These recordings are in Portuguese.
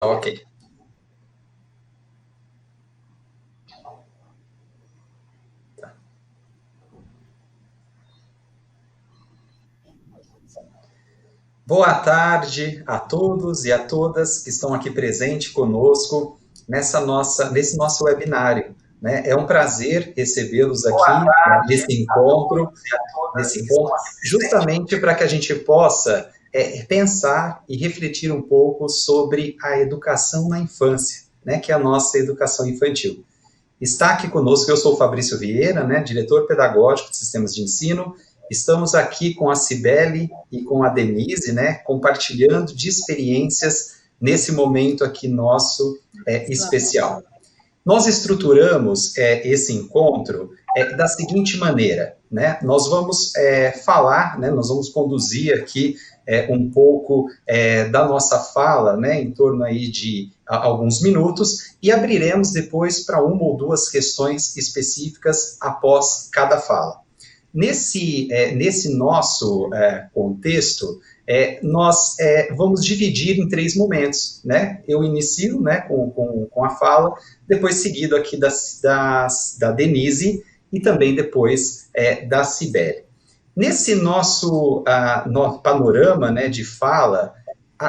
Ok. Boa tarde a todos e a todas que estão aqui presentes conosco nesse nosso webinário, né? É um prazer recebê-los aqui nesse encontro, justamente para que a gente possa pensar e refletir um pouco sobre a educação na infância, né? Que é a nossa educação infantil. Está aqui conosco, eu sou o Fabrício Vieira, né, diretor pedagógico de sistemas de ensino. Estamos aqui com a Cibele e com a Denise, né, compartilhando de experiências nesse momento aqui nosso especial. Nós estruturamos esse encontro da seguinte maneira, né? Nós vamos falar, né? Nós vamos conduzir aqui um pouco da nossa fala, né? Em torno aí de alguns minutos e abriremos depois para uma ou duas questões específicas após cada fala. Nesse nosso contexto, nós vamos dividir em 3 momentos, né? Eu inicio, né, com a fala, depois seguido aqui da Denise e também depois da Cibele. Nesse nosso panorama, né, de fala,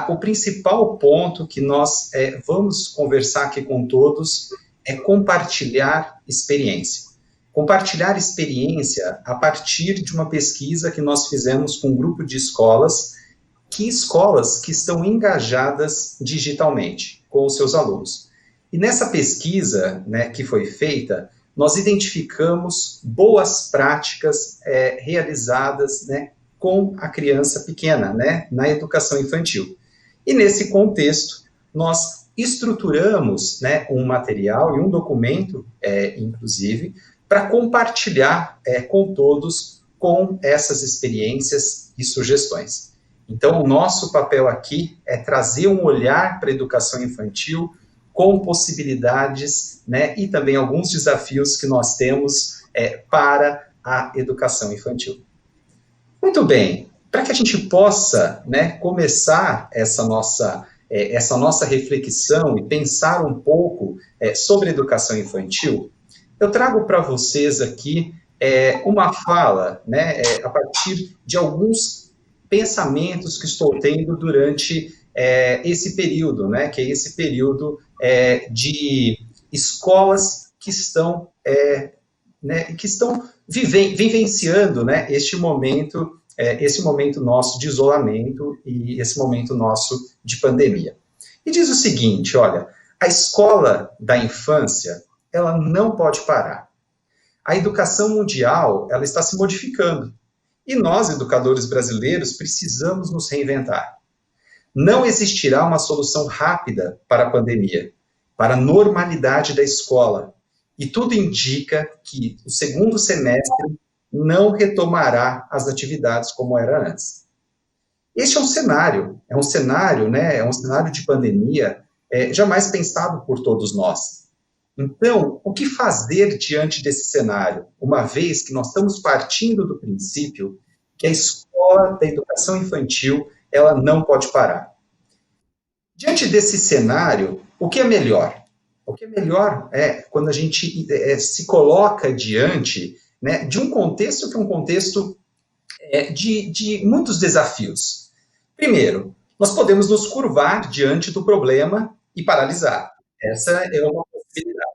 o principal ponto que nós vamos conversar aqui com todos é compartilhar experiência. Compartilhar experiência a partir de uma pesquisa que nós fizemos com um grupo de escolas que estão engajadas digitalmente com os seus alunos. E nessa pesquisa, né, que foi feita, nós identificamos boas práticas realizadas, né, com a criança pequena, né, na educação infantil. E nesse contexto, nós estruturamos, né, um material e um documento, inclusive, para compartilhar com todos com essas experiências e sugestões. Então, o nosso papel aqui é trazer um olhar para a educação infantil com possibilidades, né, e também alguns desafios que nós temos para a educação infantil. Muito bem, para que a gente possa, né, começar essa nossa reflexão e pensar um pouco sobre a educação infantil, eu trago para vocês aqui uma fala, né, a partir de alguns pensamentos que estou tendo durante esse período, né, que é esse período de escolas que estão, vivenciando, né, esse momento nosso de isolamento e esse momento nosso de pandemia. E diz o seguinte, olha, a escola da infância, ela não pode parar. A educação mundial, ela está se modificando. E nós, educadores brasileiros, precisamos nos reinventar. Não existirá uma solução rápida para a pandemia, para a normalidade da escola. E tudo indica que o segundo semestre não retomará as atividades como era antes. Este é um cenário, né, é um cenário de pandemia jamais pensado por todos nós. Então, o que fazer diante desse cenário, uma vez que nós estamos partindo do princípio que a escola da educação infantil, ela não pode parar? Diante desse cenário, o que é melhor? O que é melhor é quando a gente se coloca diante, né, de um contexto que é um contexto de muitos desafios. Primeiro, nós podemos nos curvar diante do problema e paralisar. Essa é uma possibilidade.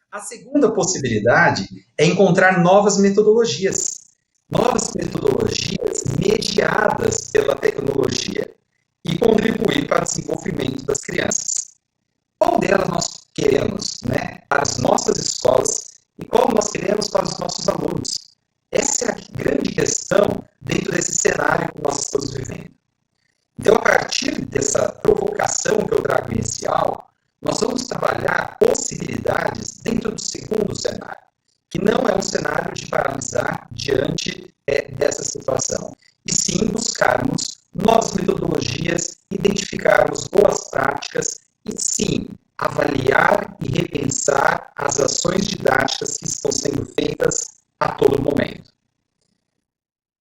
A segunda possibilidade é encontrar novas metodologias mediadas pela tecnologia e contribuir para o desenvolvimento das crianças. Qual delas nós queremos, né, para as nossas escolas e qual nós queremos para os nossos alunos? Essa é a grande questão dentro desse cenário que nós estamos vivendo. Então, a partir dessa provocação que eu trago inicial, nós vamos trabalhar possibilidades dentro do segundo cenário, que não é um cenário de paralisar diante dessa situação, e sim buscarmos novas metodologias, identificarmos boas práticas e sim avaliar e repensar as ações didáticas que estão sendo feitas a todo momento.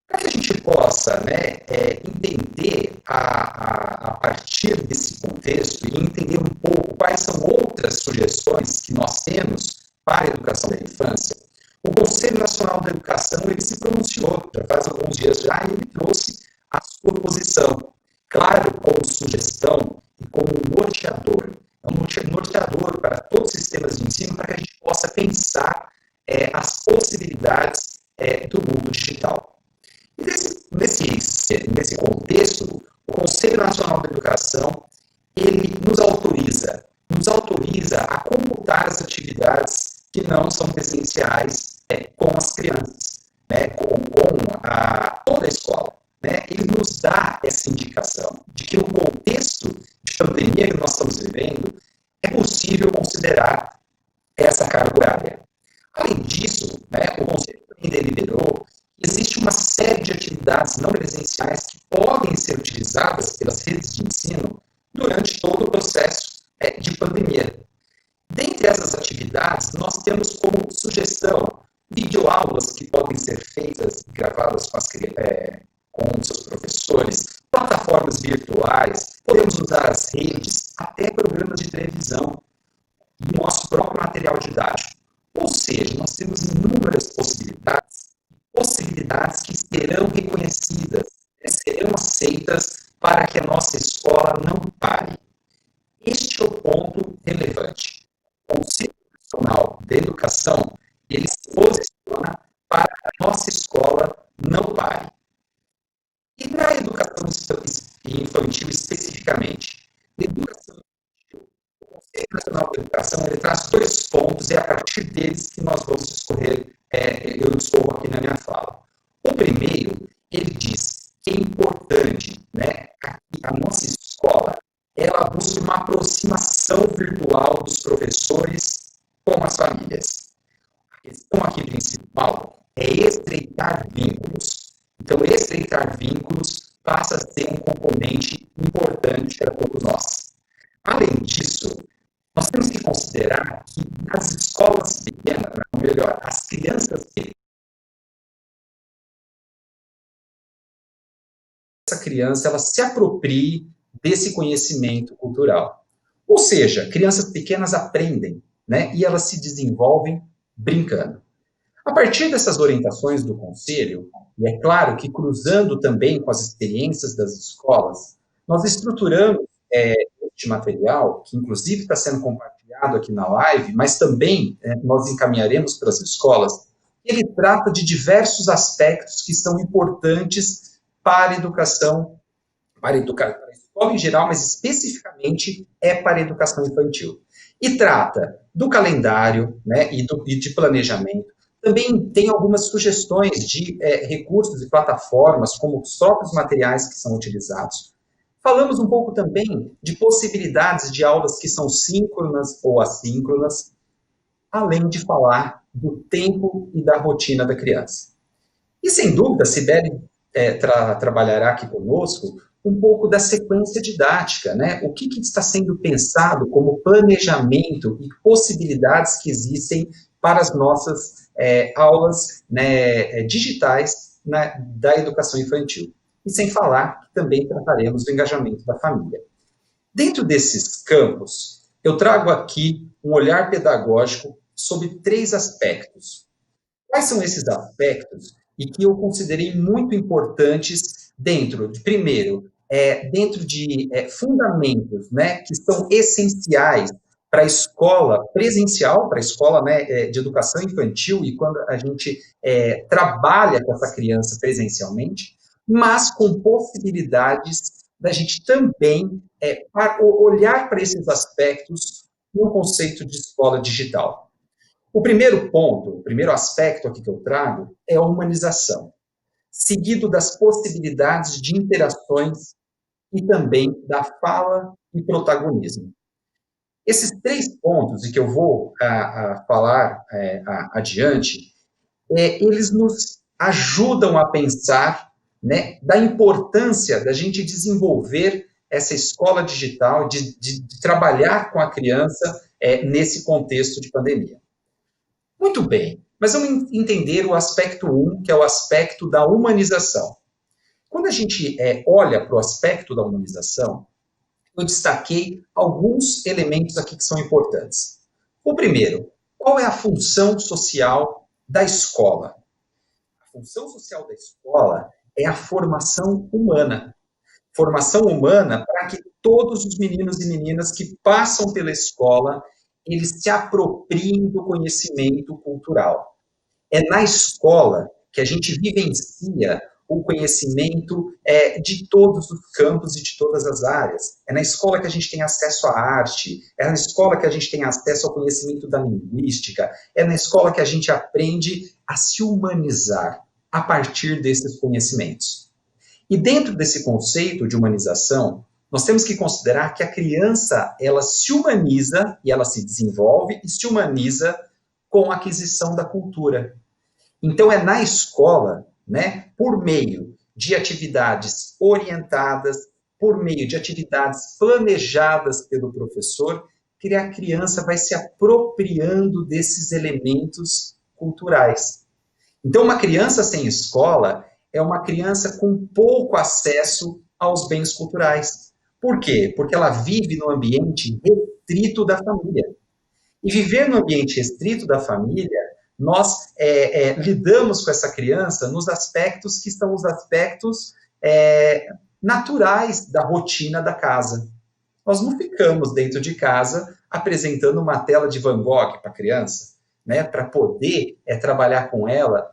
Para que a gente possa, né, entender a partir desse contexto e entender um pouco quais são outras sugestões que nós temos para a educação da infância, o Conselho Nacional da Educação ele se pronunciou, já faz alguns dias já, e ele trouxe a sua posição. Claro, como sugestão e como norteador. É um norteador para todos os sistemas de ensino para que a gente possa pensar as possibilidades do mundo digital. E nesse contexto, o Conselho Nacional da Educação ele nos autoriza a computar as atividades que não são presenciais com as crianças, né, com toda a escola. Né, ele nos dá essa indicação de que no contexto de pandemia que nós estamos vivendo, é possível considerar essa carga horária. Além disso, né, o Conselho também deliberou que existe uma série de atividades não presenciais que podem ser utilizadas pelas redes de ensino durante todo o processo de pandemia. Dentre essas atividades, nós temos como sugestão videoaulas que podem ser feitas e gravadas com seus professores, plataformas virtuais, podemos usar as redes, até programas de televisão e nosso próprio material didático. Ou seja, nós temos inúmeras possibilidades que serão reconhecidas, serão aceitas para que a nossa escola não pare. Este é o ponto relevante. O Conselho Nacional da Educação, ele se posiciona para que a nossa escola não pare. E na educação infantil especificamente, na educação infantil, o Conselho Nacional da Educação ele traz 2 pontos e é a partir deles que nós vamos discorrer, eu discorro aqui na minha fala. O primeiro, ele diz que é importante, né, a nossa escola, ela busca uma aproximação virtual dos professores com as famílias. A questão aqui principal é estreitar vínculos. Então, estreitar vínculos passa a ser um componente importante para todos nós. Além disso, nós temos que considerar que nas escolas pequenas, ou melhor, as crianças pequenas, essa criança ela se aproprie desse conhecimento cultural. Ou seja, crianças pequenas aprendem, né, e elas se desenvolvem brincando. A partir dessas orientações do Conselho, e é claro que cruzando também com as experiências das escolas, nós estruturamos este material, que inclusive está sendo compartilhado aqui na live, mas também nós encaminharemos para as escolas. Ele trata de diversos aspectos que são importantes para a educação, para a escola em geral, mas especificamente para a educação infantil. E trata do calendário, né, e de planejamento. Também tem algumas sugestões de recursos e plataformas, como os próprios materiais que são utilizados. Falamos um pouco também de possibilidades de aulas que são síncronas ou assíncronas, além de falar do tempo e da rotina da criança. E, sem dúvida, a Sibeli trabalhará aqui conosco um pouco da sequência didática, né? O que está sendo pensado como planejamento e possibilidades que existem para as nossas aulas, né, digitais da educação infantil. E sem falar que também trataremos do engajamento da família. Dentro desses campos, eu trago aqui um olhar pedagógico sobre 3 aspectos. Quais são esses aspectos e que eu considerei muito importantes dentro de, primeiro, dentro de fundamentos, né, que são essenciais para a escola presencial, para a escola, né, de educação infantil, e quando a gente trabalha com essa criança presencialmente, mas com possibilidades da gente também olhar para esses aspectos no conceito de escola digital. O primeiro ponto, o primeiro aspecto aqui que eu trago é a humanização, seguido das possibilidades de interações e também da fala e protagonismo. Esses 3 pontos, e que eu vou falar adiante, eles nos ajudam a pensar, né, da importância da gente desenvolver essa escola digital, de trabalhar com a criança nesse contexto de pandemia. Muito bem. Mas vamos entender o aspecto 1, que é o aspecto da humanização. Quando a gente olha para o aspecto da humanização, eu destaquei alguns elementos aqui que são importantes. O primeiro, qual é a função social da escola? A função social da escola é a formação humana. Formação humana para que todos os meninos e meninas que passam pela escola, eles se apropriem do conhecimento cultural. É na escola que a gente vivencia o conhecimento de todos os campos e de todas as áreas. É na escola que a gente tem acesso à arte, é na escola que a gente tem acesso ao conhecimento da linguística, é na escola que a gente aprende a se humanizar a partir desses conhecimentos. E dentro desse conceito de humanização, nós temos que considerar que a criança, ela se humaniza e ela se desenvolve e se humaniza com a aquisição da cultura. Então, é na escola, né, por meio de atividades orientadas, por meio de atividades planejadas pelo professor, que a criança vai se apropriando desses elementos culturais. Então, uma criança sem escola é uma criança com pouco acesso aos bens culturais. Por quê? Porque ela vive no ambiente restrito da família. E viver no ambiente restrito da família, nós lidamos com essa criança nos aspectos que são os aspectos naturais da rotina da casa. Nós não ficamos dentro de casa apresentando uma tela de Van Gogh para a criança, né, para poder trabalhar com ela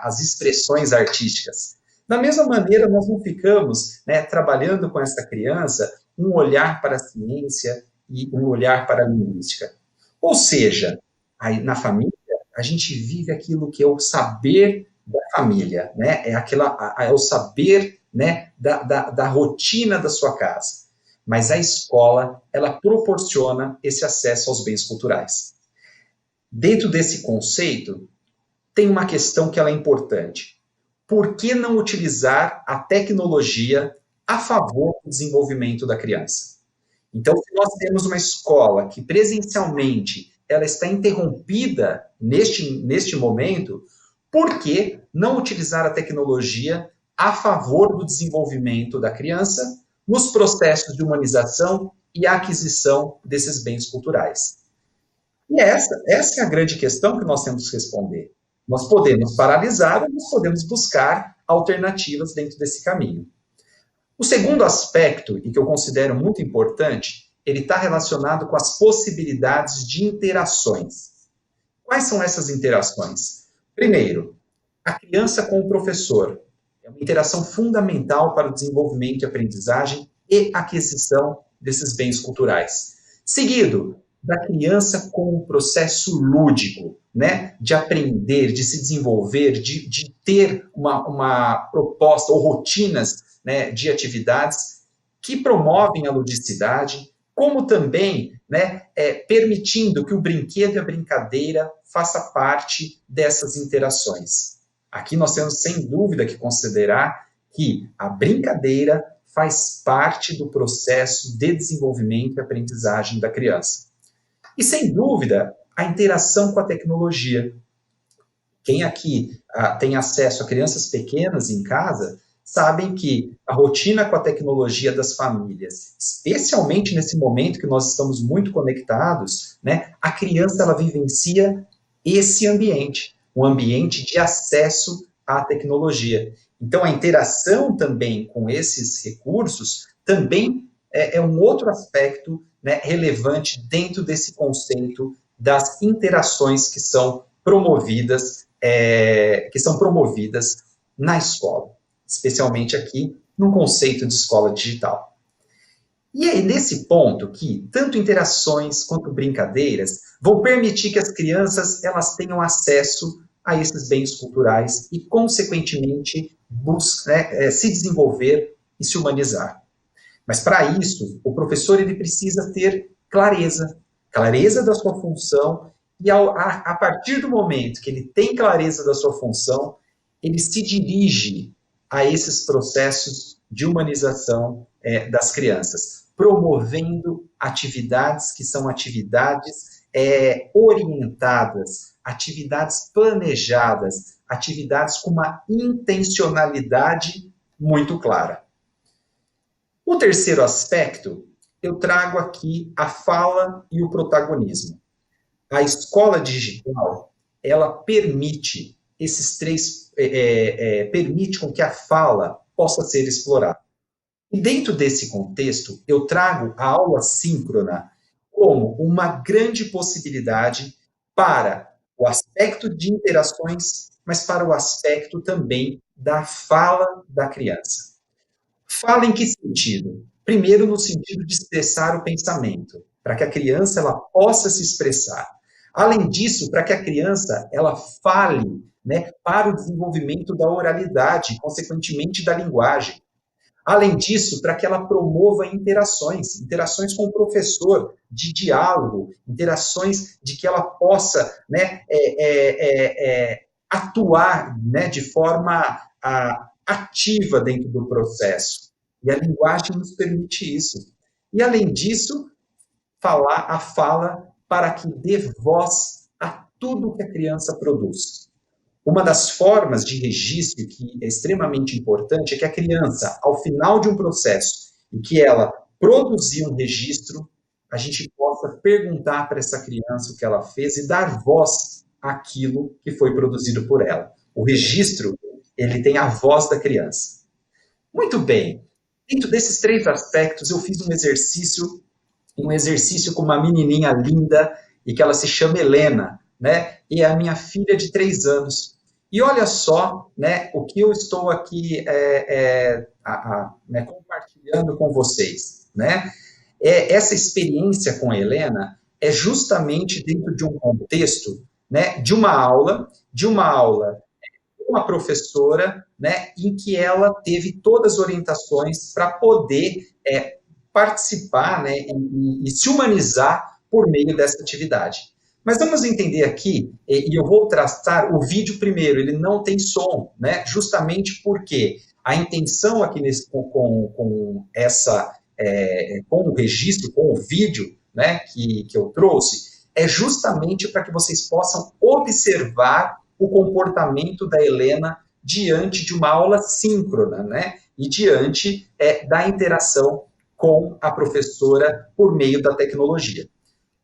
as expressões artísticas. Da mesma maneira, nós não ficamos, né, trabalhando com essa criança um olhar para a ciência e um olhar para a linguística. Ou seja, aí, na família, a gente vive aquilo que é o saber da família, né? É o saber, né, da rotina da sua casa. Mas a escola, ela proporciona esse acesso aos bens culturais. Dentro desse conceito, tem uma questão que ela é importante. Por que não utilizar a tecnologia a favor do desenvolvimento da criança? Então, se nós temos uma escola que presencialmente ela está interrompida neste momento, por que não utilizar a tecnologia a favor do desenvolvimento da criança nos processos de humanização e aquisição desses bens culturais? E essa é a grande questão que nós temos que responder. Nós podemos paralisar ou nós podemos buscar alternativas dentro desse caminho. O segundo aspecto, e que eu considero muito importante, ele está relacionado com as possibilidades de interações. Quais são essas interações? Primeiro, a criança com o professor. É uma interação fundamental para o desenvolvimento e aprendizagem e aquisição desses bens culturais. Seguido, da criança com o processo lúdico, né, de aprender, de se desenvolver, de ter uma proposta ou rotinas, né, de atividades que promovem a ludicidade, como também, né, permitindo que o brinquedo e a brincadeira faça parte dessas interações. Aqui nós temos, sem dúvida, que considerar que a brincadeira faz parte do processo de desenvolvimento e aprendizagem da criança. E, sem dúvida, a interação com a tecnologia. Quem aqui tem acesso a crianças pequenas em casa, sabem que a rotina com a tecnologia das famílias, especialmente nesse momento que nós estamos muito conectados, né, a criança ela vivencia esse ambiente, um ambiente de acesso à tecnologia. Então, a interação também com esses recursos também é um outro aspecto, né, relevante dentro desse conceito das interações que são promovidas na escola, especialmente aqui no conceito de escola digital. E é nesse ponto que tanto interações quanto brincadeiras vão permitir que as crianças elas tenham acesso a esses bens culturais e, consequentemente, se desenvolver e se humanizar. Mas, para isso, o professor ele precisa ter clareza da sua função, e a partir do momento que ele tem clareza da sua função, ele se dirige a esses processos de humanização das crianças, promovendo atividades que são atividades orientadas atividades planejadas, atividades com uma intencionalidade muito clara. O terceiro aspecto, eu trago aqui a fala e o protagonismo. A escola digital, ela permite esses três, permite com que a fala possa ser explorada. E dentro desse contexto, eu trago a aula síncrona como uma grande possibilidade para o aspecto de interações, mas para o aspecto também da fala da criança. Fala em que sentido? Primeiro, no sentido de expressar o pensamento, para que a criança ela possa se expressar. Além disso, para que a criança ela fale, né, para o desenvolvimento da oralidade, consequentemente da linguagem. Além disso, para que ela promova interações, interações com o professor, de diálogo, interações de que ela possa, né, atuar, né, de forma ativa dentro do processo. E a linguagem nos permite isso. E, além disso, a fala para que dê voz a tudo que a criança produz. Uma das formas de registro que é extremamente importante é que a criança, ao final de um processo, em que ela produzir um registro, a gente possa perguntar para essa criança o que ela fez e dar voz àquilo que foi produzido por ela. O registro, ele tem a voz da criança. Muito bem. Dentro desses três aspectos, eu fiz um exercício com uma menininha linda, e que ela se chama Helena, né? E é a minha filha de 3 anos. E olha só, né, o que eu estou aqui né, compartilhando com vocês, né? Essa experiência com a Helena é justamente dentro de um contexto, né, de uma aula com uma professora, né, em que ela teve todas as orientações para poder participar, né, e se humanizar por meio dessa atividade. Mas vamos entender aqui, e eu vou traçar o vídeo primeiro, ele não tem som, né, justamente porque a intenção aqui com o registro, com o vídeo, né, que eu trouxe, é justamente para que vocês possam observar o comportamento da Helena diante de uma aula síncrona, né, e diante da interação com a professora por meio da tecnologia.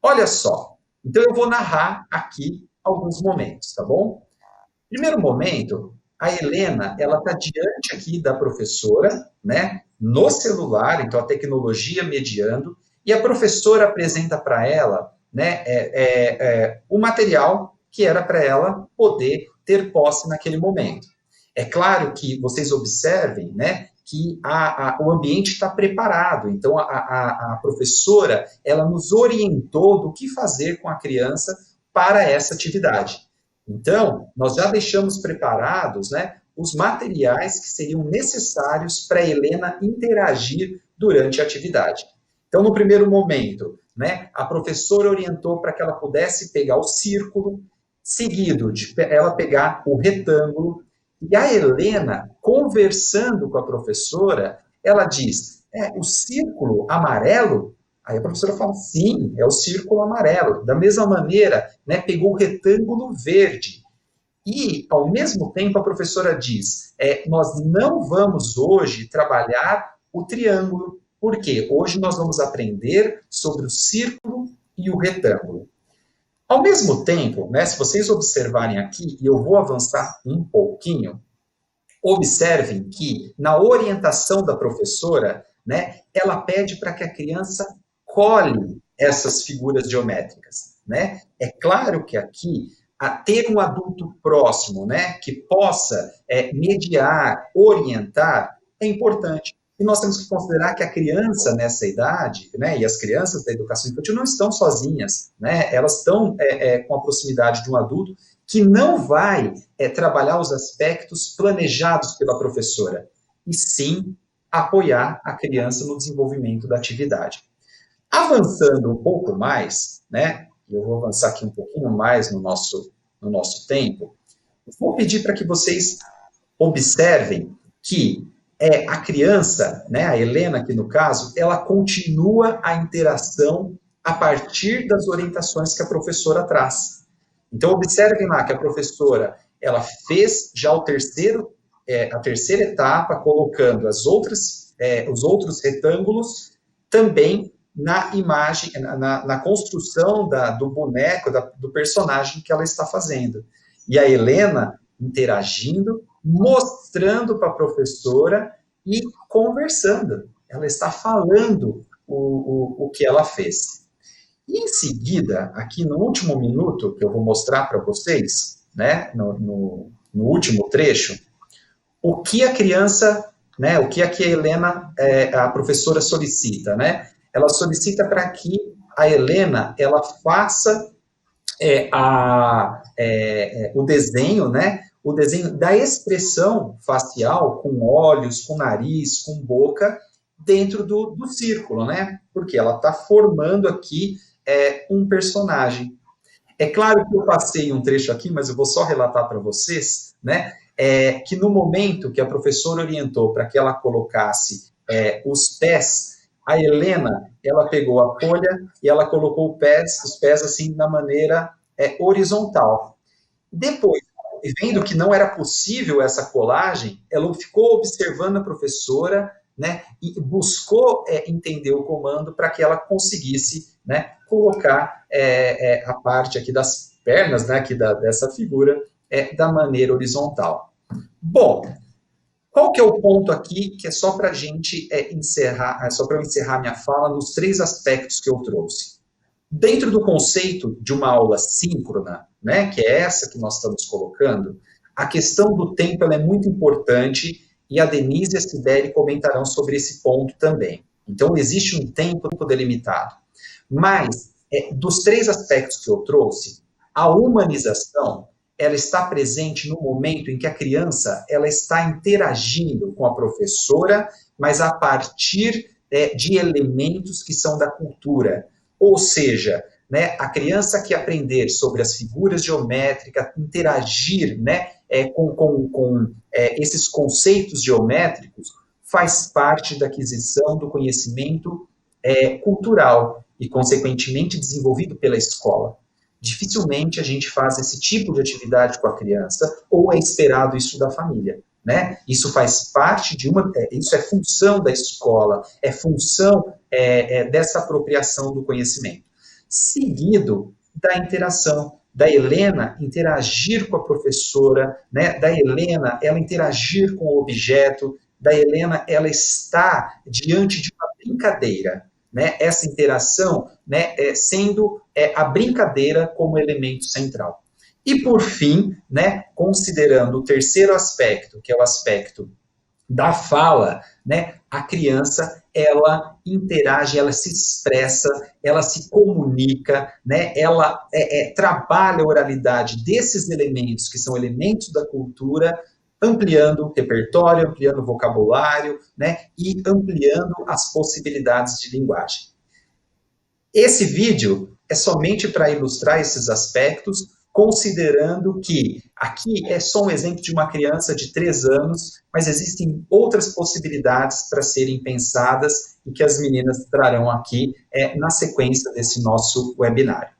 Olha só, então eu vou narrar aqui alguns momentos, tá bom? Primeiro momento, a Helena, ela está diante aqui da professora, né, no celular, então a tecnologia mediando, e a professora apresenta para ela, né, o material que era para ela poder ter posse naquele momento. É claro que vocês observem, né, que o ambiente está preparado. Então, a professora, ela nos orientou do que fazer com a criança para essa atividade. Então, nós já deixamos preparados, né, os materiais que seriam necessários para a Helena interagir durante a atividade. Então, no primeiro momento, né, a professora orientou para que ela pudesse pegar o círculo, seguido de ela pegar o retângulo, e a Helena, conversando com a professora, ela diz, o círculo amarelo? Aí a professora fala, sim, é o círculo amarelo. Da mesma maneira, né, pegou o retângulo verde. E, ao mesmo tempo, a professora diz, nós não vamos hoje trabalhar o triângulo, porque hoje nós vamos aprender sobre o círculo e o retângulo. Ao mesmo tempo, né, se vocês observarem aqui, e eu vou avançar um pouquinho, observem que na orientação da professora, né, ela pede para que a criança colhe essas figuras geométricas, né? É claro que aqui ter um adulto próximo, né, que possa mediar, orientar, é importante. E nós temos que considerar que a criança nessa idade, né, e as crianças da educação infantil não estão sozinhas, né, elas estão com a proximidade de um adulto que não vai trabalhar os aspectos planejados pela professora, e sim apoiar a criança no desenvolvimento da atividade. Avançando um pouco mais, né, eu vou avançar aqui um pouquinho mais no nosso tempo, vou pedir para que vocês observem que a criança, né, a Helena aqui no caso, ela continua a interação a partir das orientações que a professora traz. Então, observem lá que a professora, ela fez já a terceira etapa, colocando os outros retângulos também na imagem, na construção do boneco, do personagem que ela está fazendo. E a Helena interagindo, mostrando para a professora e conversando. Ela está falando o que ela fez. E em seguida, aqui no último minuto, que eu vou mostrar para vocês, né, no último trecho, o que a criança, né, o que aqui a Helena, a professora solicita, né? Ela solicita para que a Helena, ela faça o desenho, né? O desenho da expressão facial, com olhos, com nariz, com boca, dentro do círculo, né? Porque ela está formando aqui um personagem. É claro que eu passei um trecho aqui, mas eu vou só relatar para vocês, né? Que no momento que a professora orientou para que ela colocasse os pés, a Helena, ela pegou a folha e ela colocou os pés assim na maneira horizontal. Depois, vendo que não era possível essa colagem, ela ficou observando a professora, né, e buscou entender o comando para que ela conseguisse, né, colocar a parte aqui das pernas, né, aqui dessa figura, da maneira horizontal. Bom, qual que é o ponto aqui que é só para a gente encerrar, só para eu encerrar minha fala nos três aspectos que eu trouxe. Dentro do conceito de uma aula síncrona, né, que é essa que nós estamos colocando, a questão do tempo ela é muito importante e a Denise e a Sibeli comentarão sobre esse ponto também. Então, existe um tempo delimitado. Mas, dos três aspectos que eu trouxe, a humanização, ela está presente no momento em que a criança ela está interagindo com a professora, mas a partir de elementos que são da cultura. Ou seja, né, a criança que aprender sobre as figuras geométricas, interagir, né, com esses conceitos geométricos, faz parte da aquisição do conhecimento cultural e, consequentemente, desenvolvido pela escola. Dificilmente a gente faz esse tipo de atividade com a criança ou é esperado isso da família. Né? Isso faz parte isso é função da escola, é função dessa apropriação do conhecimento. Seguido da interação, da Helena interagir com a professora, né? Da Helena ela interagir com o objeto, da Helena ela está diante de uma brincadeira, né? Essa interação, né, sendo a brincadeira como elemento central. E, por fim, né, considerando o terceiro aspecto, que é o aspecto da fala, né, a criança, ela interage, ela se expressa, ela se comunica, né, ela trabalha a oralidade desses elementos, que são elementos da cultura, ampliando o repertório, ampliando o vocabulário, né, e ampliando as possibilidades de linguagem. Esse vídeo é somente para ilustrar esses aspectos, considerando que aqui é só um exemplo de uma criança de 3 anos, mas existem outras possibilidades para serem pensadas e que as meninas trarão aqui na sequência desse nosso webinário.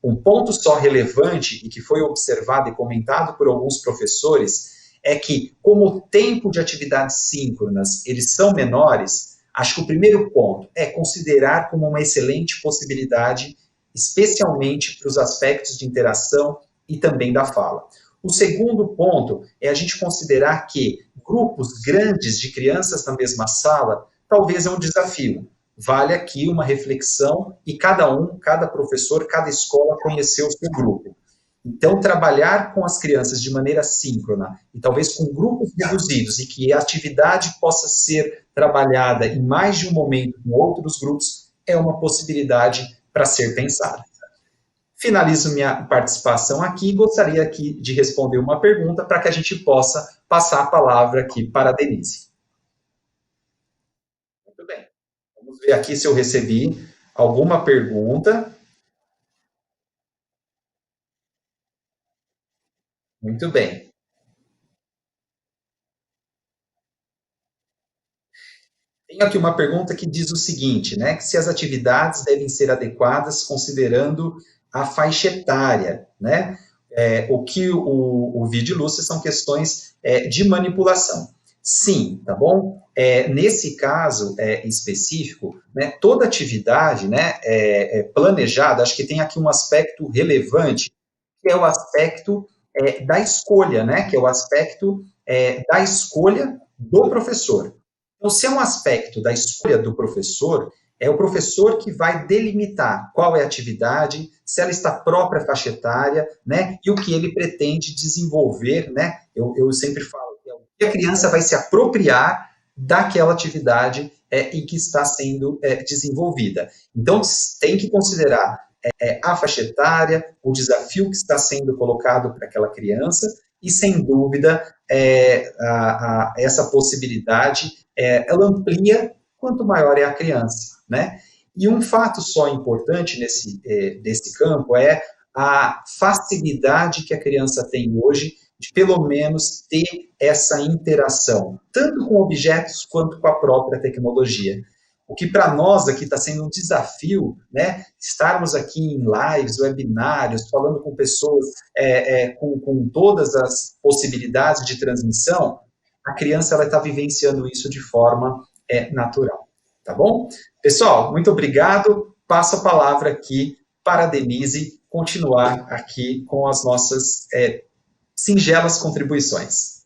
Um ponto só relevante e que foi observado e comentado por alguns professores é que, como o tempo de atividades síncronas eles são menores, acho que o primeiro ponto é considerar como uma excelente possibilidade, especialmente para os aspectos de interação e também da fala. O segundo ponto é a gente considerar que grupos grandes de crianças na mesma sala talvez é um desafio. Vale aqui uma reflexão e cada professor, cada escola conhecer o seu grupo. Então, trabalhar com as crianças de maneira síncrona e talvez com grupos reduzidos e que a atividade possa ser trabalhada em mais de um momento com outros grupos é uma possibilidade para ser pensada. Finalizo minha participação aqui e gostaria aqui de responder uma pergunta para que a gente possa passar a palavra aqui para a Denise. Muito bem. Vamos ver aqui se eu recebi alguma pergunta. Muito bem. Tenho aqui uma pergunta que diz o seguinte, né, que se as atividades devem ser adequadas considerando a faixa etária, né? O que o vídeo ilustra são questões de manipulação. Sim, tá bom? Nesse caso específico, né, toda atividade, né, planejada, acho que tem aqui um aspecto relevante, que é o aspecto da escolha, né, que é o aspecto da escolha do professor. Então, se é um aspecto da escolha do professor, é o professor que vai delimitar qual é a atividade, se ela está própria à faixa etária, né, e o que ele pretende desenvolver, né, eu sempre falo que a criança vai se apropriar daquela atividade e que está sendo desenvolvida. Então, tem que considerar a faixa etária, o desafio que está sendo colocado para aquela criança, e, sem dúvida, essa possibilidade, ela amplia quanto maior é a criança, né? E um fato só importante nesse campo é a facilidade que a criança tem hoje de, pelo menos, ter essa interação, tanto com objetos quanto com a própria tecnologia. O que para nós aqui está sendo um desafio, né? Estarmos aqui em lives, webinários, falando com pessoas com todas as possibilidades de transmissão, a criança ela está vivenciando isso de forma natural, tá bom? Pessoal, muito obrigado. Passo a palavra aqui para a Denise continuar aqui com as nossas singelas contribuições.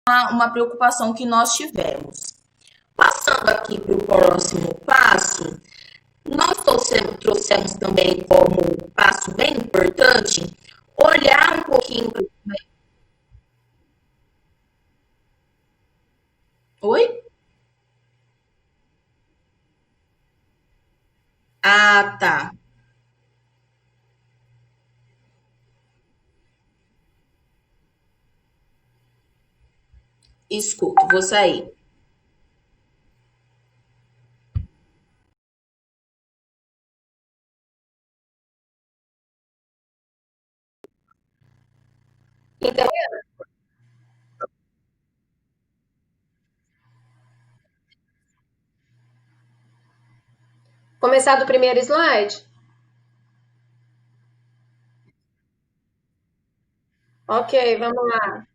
Uma preocupação que nós tivemos. Passando aqui para o próximo passo, nós trouxemos também como passo bem importante olhar um pouquinho. Oi? Ah, tá. Escuto, vou sair. Então, começar do primeiro slide? Ok, vamos lá.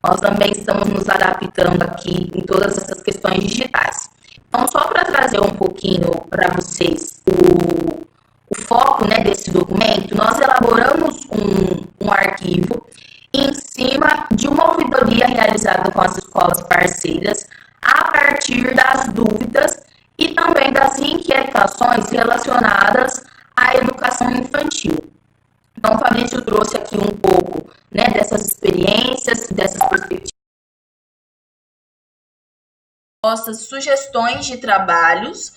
Nós também estamos nos adaptando aqui em todas essas questões digitais. Então, só para trazer um pouquinho para vocês o foco, né, desse documento, nós elaboramos um arquivo em cima de uma ouvidoria realizada com as escolas parceiras a partir das dúvidas e também das inquietações relacionadas à educação infantil. Então, o Fabrício trouxe aqui um pouco, né, dessas experiências, dessas perspectivas, sugestões de trabalhos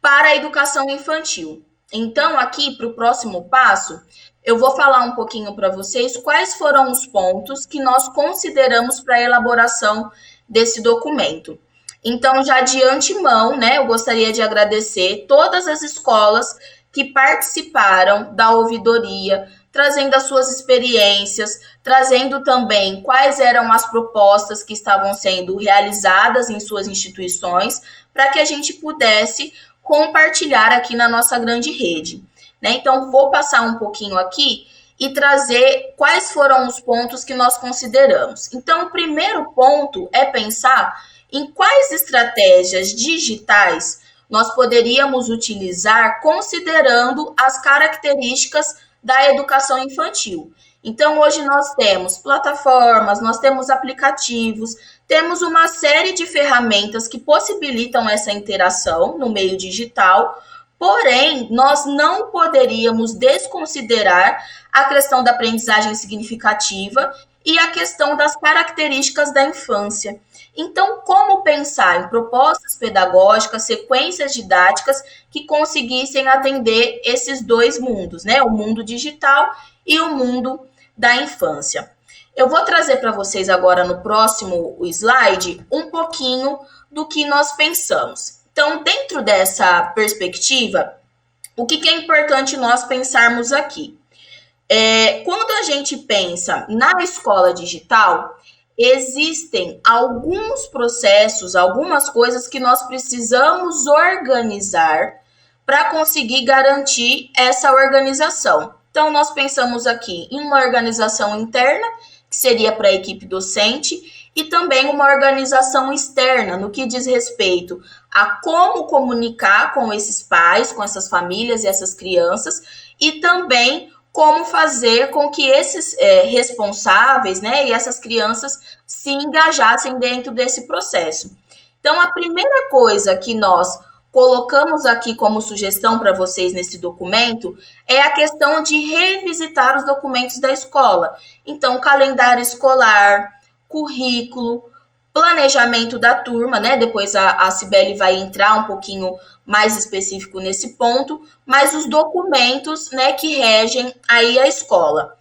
para a educação infantil. Então, aqui para o próximo passo, eu vou falar um pouquinho para vocês quais foram os pontos que nós consideramos para a elaboração desse documento. Então, já de antemão, né, eu gostaria de agradecer todas as escolas que participaram da ouvidoria, trazendo as suas experiências, trazendo também quais eram as propostas que estavam sendo realizadas em suas instituições, para que a gente pudesse compartilhar aqui na nossa grande rede. Né? Então, vou passar um pouquinho aqui e trazer quais foram os pontos que nós consideramos. Então, o primeiro ponto é pensar em quais estratégias digitais nós poderíamos utilizar considerando as características da educação infantil. Então, hoje nós temos plataformas, nós temos aplicativos, temos uma série de ferramentas que possibilitam essa interação no meio digital, porém, nós não poderíamos desconsiderar a questão da aprendizagem significativa e a questão das características da infância. Então, como pensar em propostas pedagógicas, sequências didáticas que conseguissem atender esses dois mundos, né? O mundo digital e o mundo da infância. Eu vou trazer para vocês agora no próximo slide um pouquinho do que nós pensamos. Então, dentro dessa perspectiva, o que é importante nós pensarmos aqui? Quando a gente pensa na escola digital, existem alguns processos, algumas coisas que nós precisamos organizar para conseguir garantir essa organização. Então, nós pensamos aqui em uma organização interna, que seria para a equipe docente, e também uma organização externa, no que diz respeito a como comunicar com esses pais, com essas famílias e essas crianças, e também como fazer com que esses responsáveis, né, e essas crianças se engajassem dentro desse processo. Então, a primeira coisa que nós colocamos aqui como sugestão para vocês nesse documento é a questão de revisitar os documentos da escola. Então, calendário escolar, currículo, planejamento da turma, né? Depois a Cibele vai entrar um pouquinho mais específico nesse ponto, mas os documentos, né, que regem aí a escola.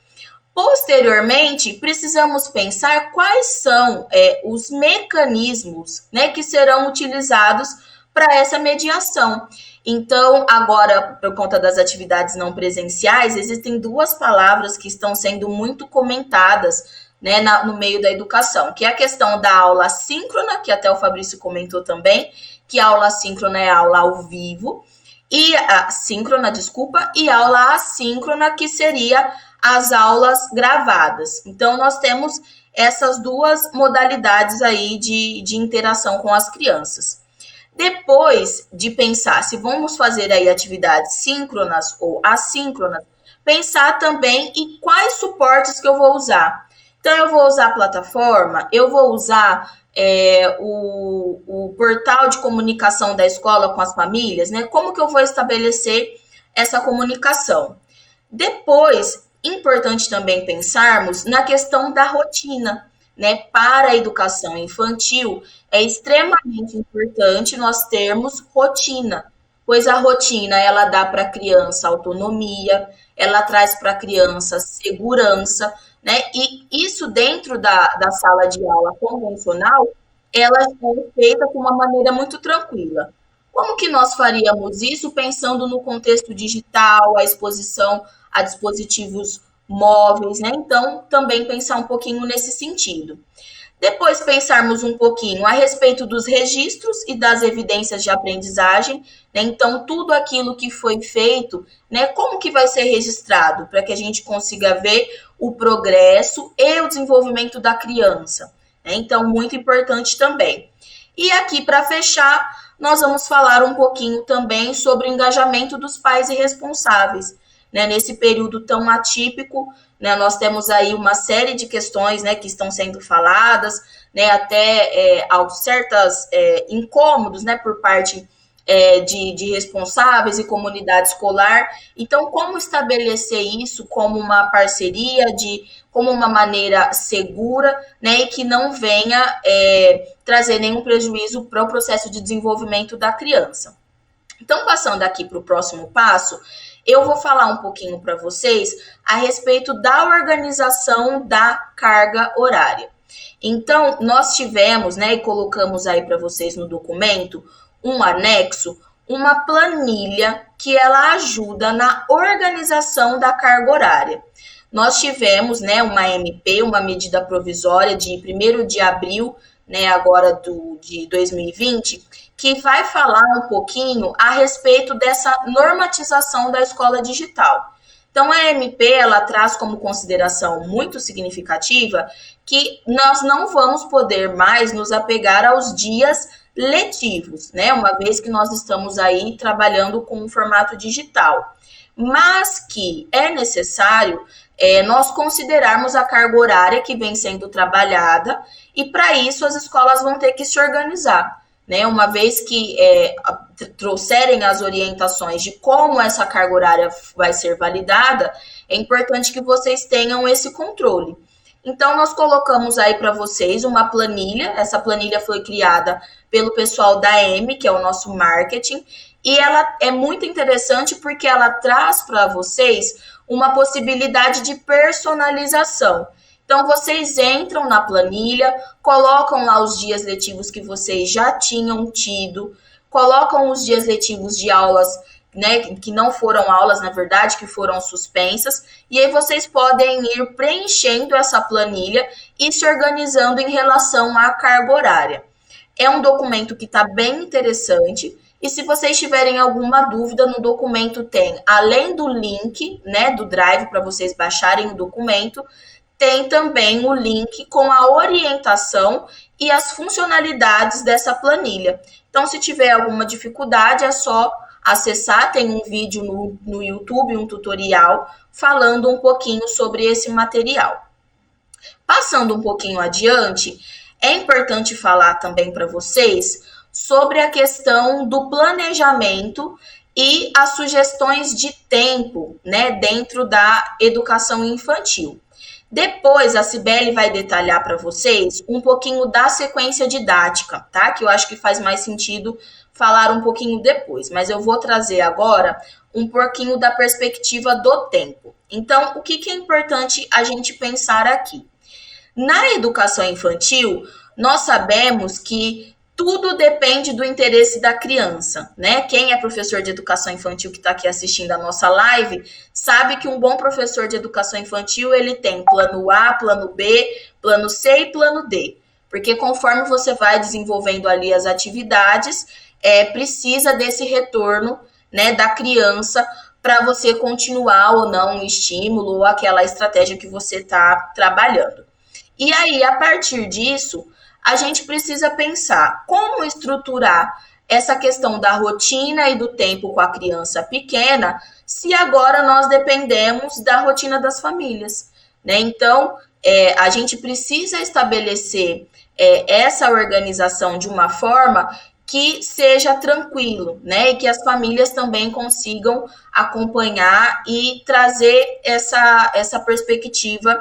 Posteriormente, precisamos pensar quais são os mecanismos, né, que serão utilizados para essa mediação. Então, agora, por conta das atividades não presenciais, existem duas palavras que estão sendo muito comentadas, né, no meio da educação, que é a questão da aula síncrona, que até o Fabrício comentou também, que a aula síncrona é a aula ao vivo, e a síncrona, desculpa, e a aula assíncrona, que seria as aulas gravadas. Então, nós temos essas duas modalidades aí de interação com as crianças. Depois de pensar se vamos fazer aí atividades síncronas ou assíncronas, pensar também em quais suportes que eu vou usar. Então, eu vou usar a plataforma, eu vou usar o portal de comunicação da escola com as famílias, né? Como que eu vou estabelecer essa comunicação? Depois, importante também pensarmos na questão da rotina, né, para a educação infantil, é extremamente importante nós termos rotina, pois a rotina ela dá para a criança autonomia, ela traz para a criança segurança, né? E isso dentro da sala de aula convencional, ela é feita de uma maneira muito tranquila. Como que nós faríamos isso pensando no contexto digital, a exposição a dispositivos móveis, né? Então, também pensar um pouquinho nesse sentido. Depois pensarmos um pouquinho a respeito dos registros e das evidências de aprendizagem, né? Então, tudo aquilo que foi feito, né? Como que vai ser registrado para que a gente consiga ver o progresso e o desenvolvimento da criança, né? Então, muito importante também. E aqui, para fechar, nós vamos falar um pouquinho também sobre o engajamento dos pais e responsáveis, né? Nesse período tão atípico, né, nós temos aí uma série de questões, né, que estão sendo faladas, né, até certos incômodos, né, por parte de responsáveis e comunidade escolar. Então, como estabelecer isso como uma parceria, como uma maneira segura, né, e que não venha trazer nenhum prejuízo para o processo de desenvolvimento da criança. Então, passando aqui para o próximo passo, eu vou falar um pouquinho para vocês a respeito da organização da carga horária. Então, nós tivemos, né, e colocamos aí para vocês no documento, um anexo, uma planilha que ela ajuda na organização da carga horária. Nós tivemos, né, uma MP, uma medida provisória de 1º de abril, né, agora de 2020, que vai falar um pouquinho a respeito dessa normatização da escola digital. Então, a MP, ela traz como consideração muito significativa que nós não vamos poder mais nos apegar aos dias letivos, né? Uma vez que nós estamos aí trabalhando com um formato digital. Mas que é necessário nós considerarmos a carga horária que vem sendo trabalhada e, para isso, as escolas vão ter que se organizar. Né, uma vez que trouxerem as orientações de como essa carga horária vai ser validada, é importante que vocês tenham esse controle. Então, nós colocamos aí para vocês uma planilha, essa planilha foi criada pelo pessoal da M, que é o nosso marketing, e ela é muito interessante porque ela traz para vocês uma possibilidade de personalização. Então, vocês entram na planilha, colocam lá os dias letivos que vocês já tinham tido, colocam os dias letivos de aulas, né, que não foram aulas, na verdade, que foram suspensas, e aí vocês podem ir preenchendo essa planilha e se organizando em relação à carga horária. É um documento que está bem interessante, e se vocês tiverem alguma dúvida, no documento tem, além do link, né, do Drive para vocês baixarem o documento, tem também o link com a orientação e as funcionalidades dessa planilha. Então, se tiver alguma dificuldade, é só acessar, tem um vídeo no YouTube, um tutorial, falando um pouquinho sobre esse material. Passando um pouquinho adiante, é importante falar também para vocês sobre a questão do planejamento e as sugestões de tempo, né, dentro da educação infantil. Depois, a Cibele vai detalhar para vocês um pouquinho da sequência didática, tá? Que eu acho que faz mais sentido falar um pouquinho depois, mas eu vou trazer agora um pouquinho da perspectiva do tempo. Então, o que é importante a gente pensar aqui? Na educação infantil, nós sabemos que tudo depende do interesse da criança, né? Quem é professor de educação infantil que está aqui assistindo a nossa live, sabe que um bom professor de educação infantil, ele tem plano A, plano B, plano C e plano D. Porque conforme você vai desenvolvendo ali as atividades, precisa desse retorno, né, da criança para você continuar ou não um estímulo ou aquela estratégia que você está trabalhando. E aí, a partir disso, a gente precisa pensar como estruturar essa questão da rotina e do tempo com a criança pequena, se agora nós dependemos da rotina das famílias, né? Então, a gente precisa estabelecer essa organização de uma forma que seja tranquilo, né? E que as famílias também consigam acompanhar e trazer essa perspectiva,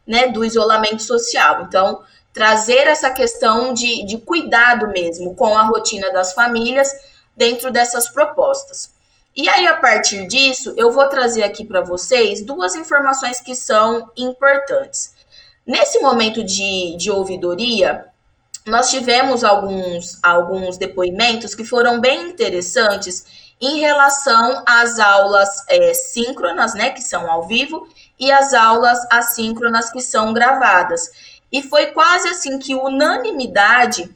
né, do isolamento social. Então, trazer essa questão de cuidado mesmo com a rotina das famílias dentro dessas propostas. E aí, a partir disso, eu vou trazer aqui para vocês duas informações que são importantes. Nesse momento de ouvidoria, nós tivemos alguns depoimentos que foram bem interessantes em relação às aulas síncronas, né, que são ao vivo, e as aulas assíncronas, que são gravadas. E foi quase assim que unanimidade,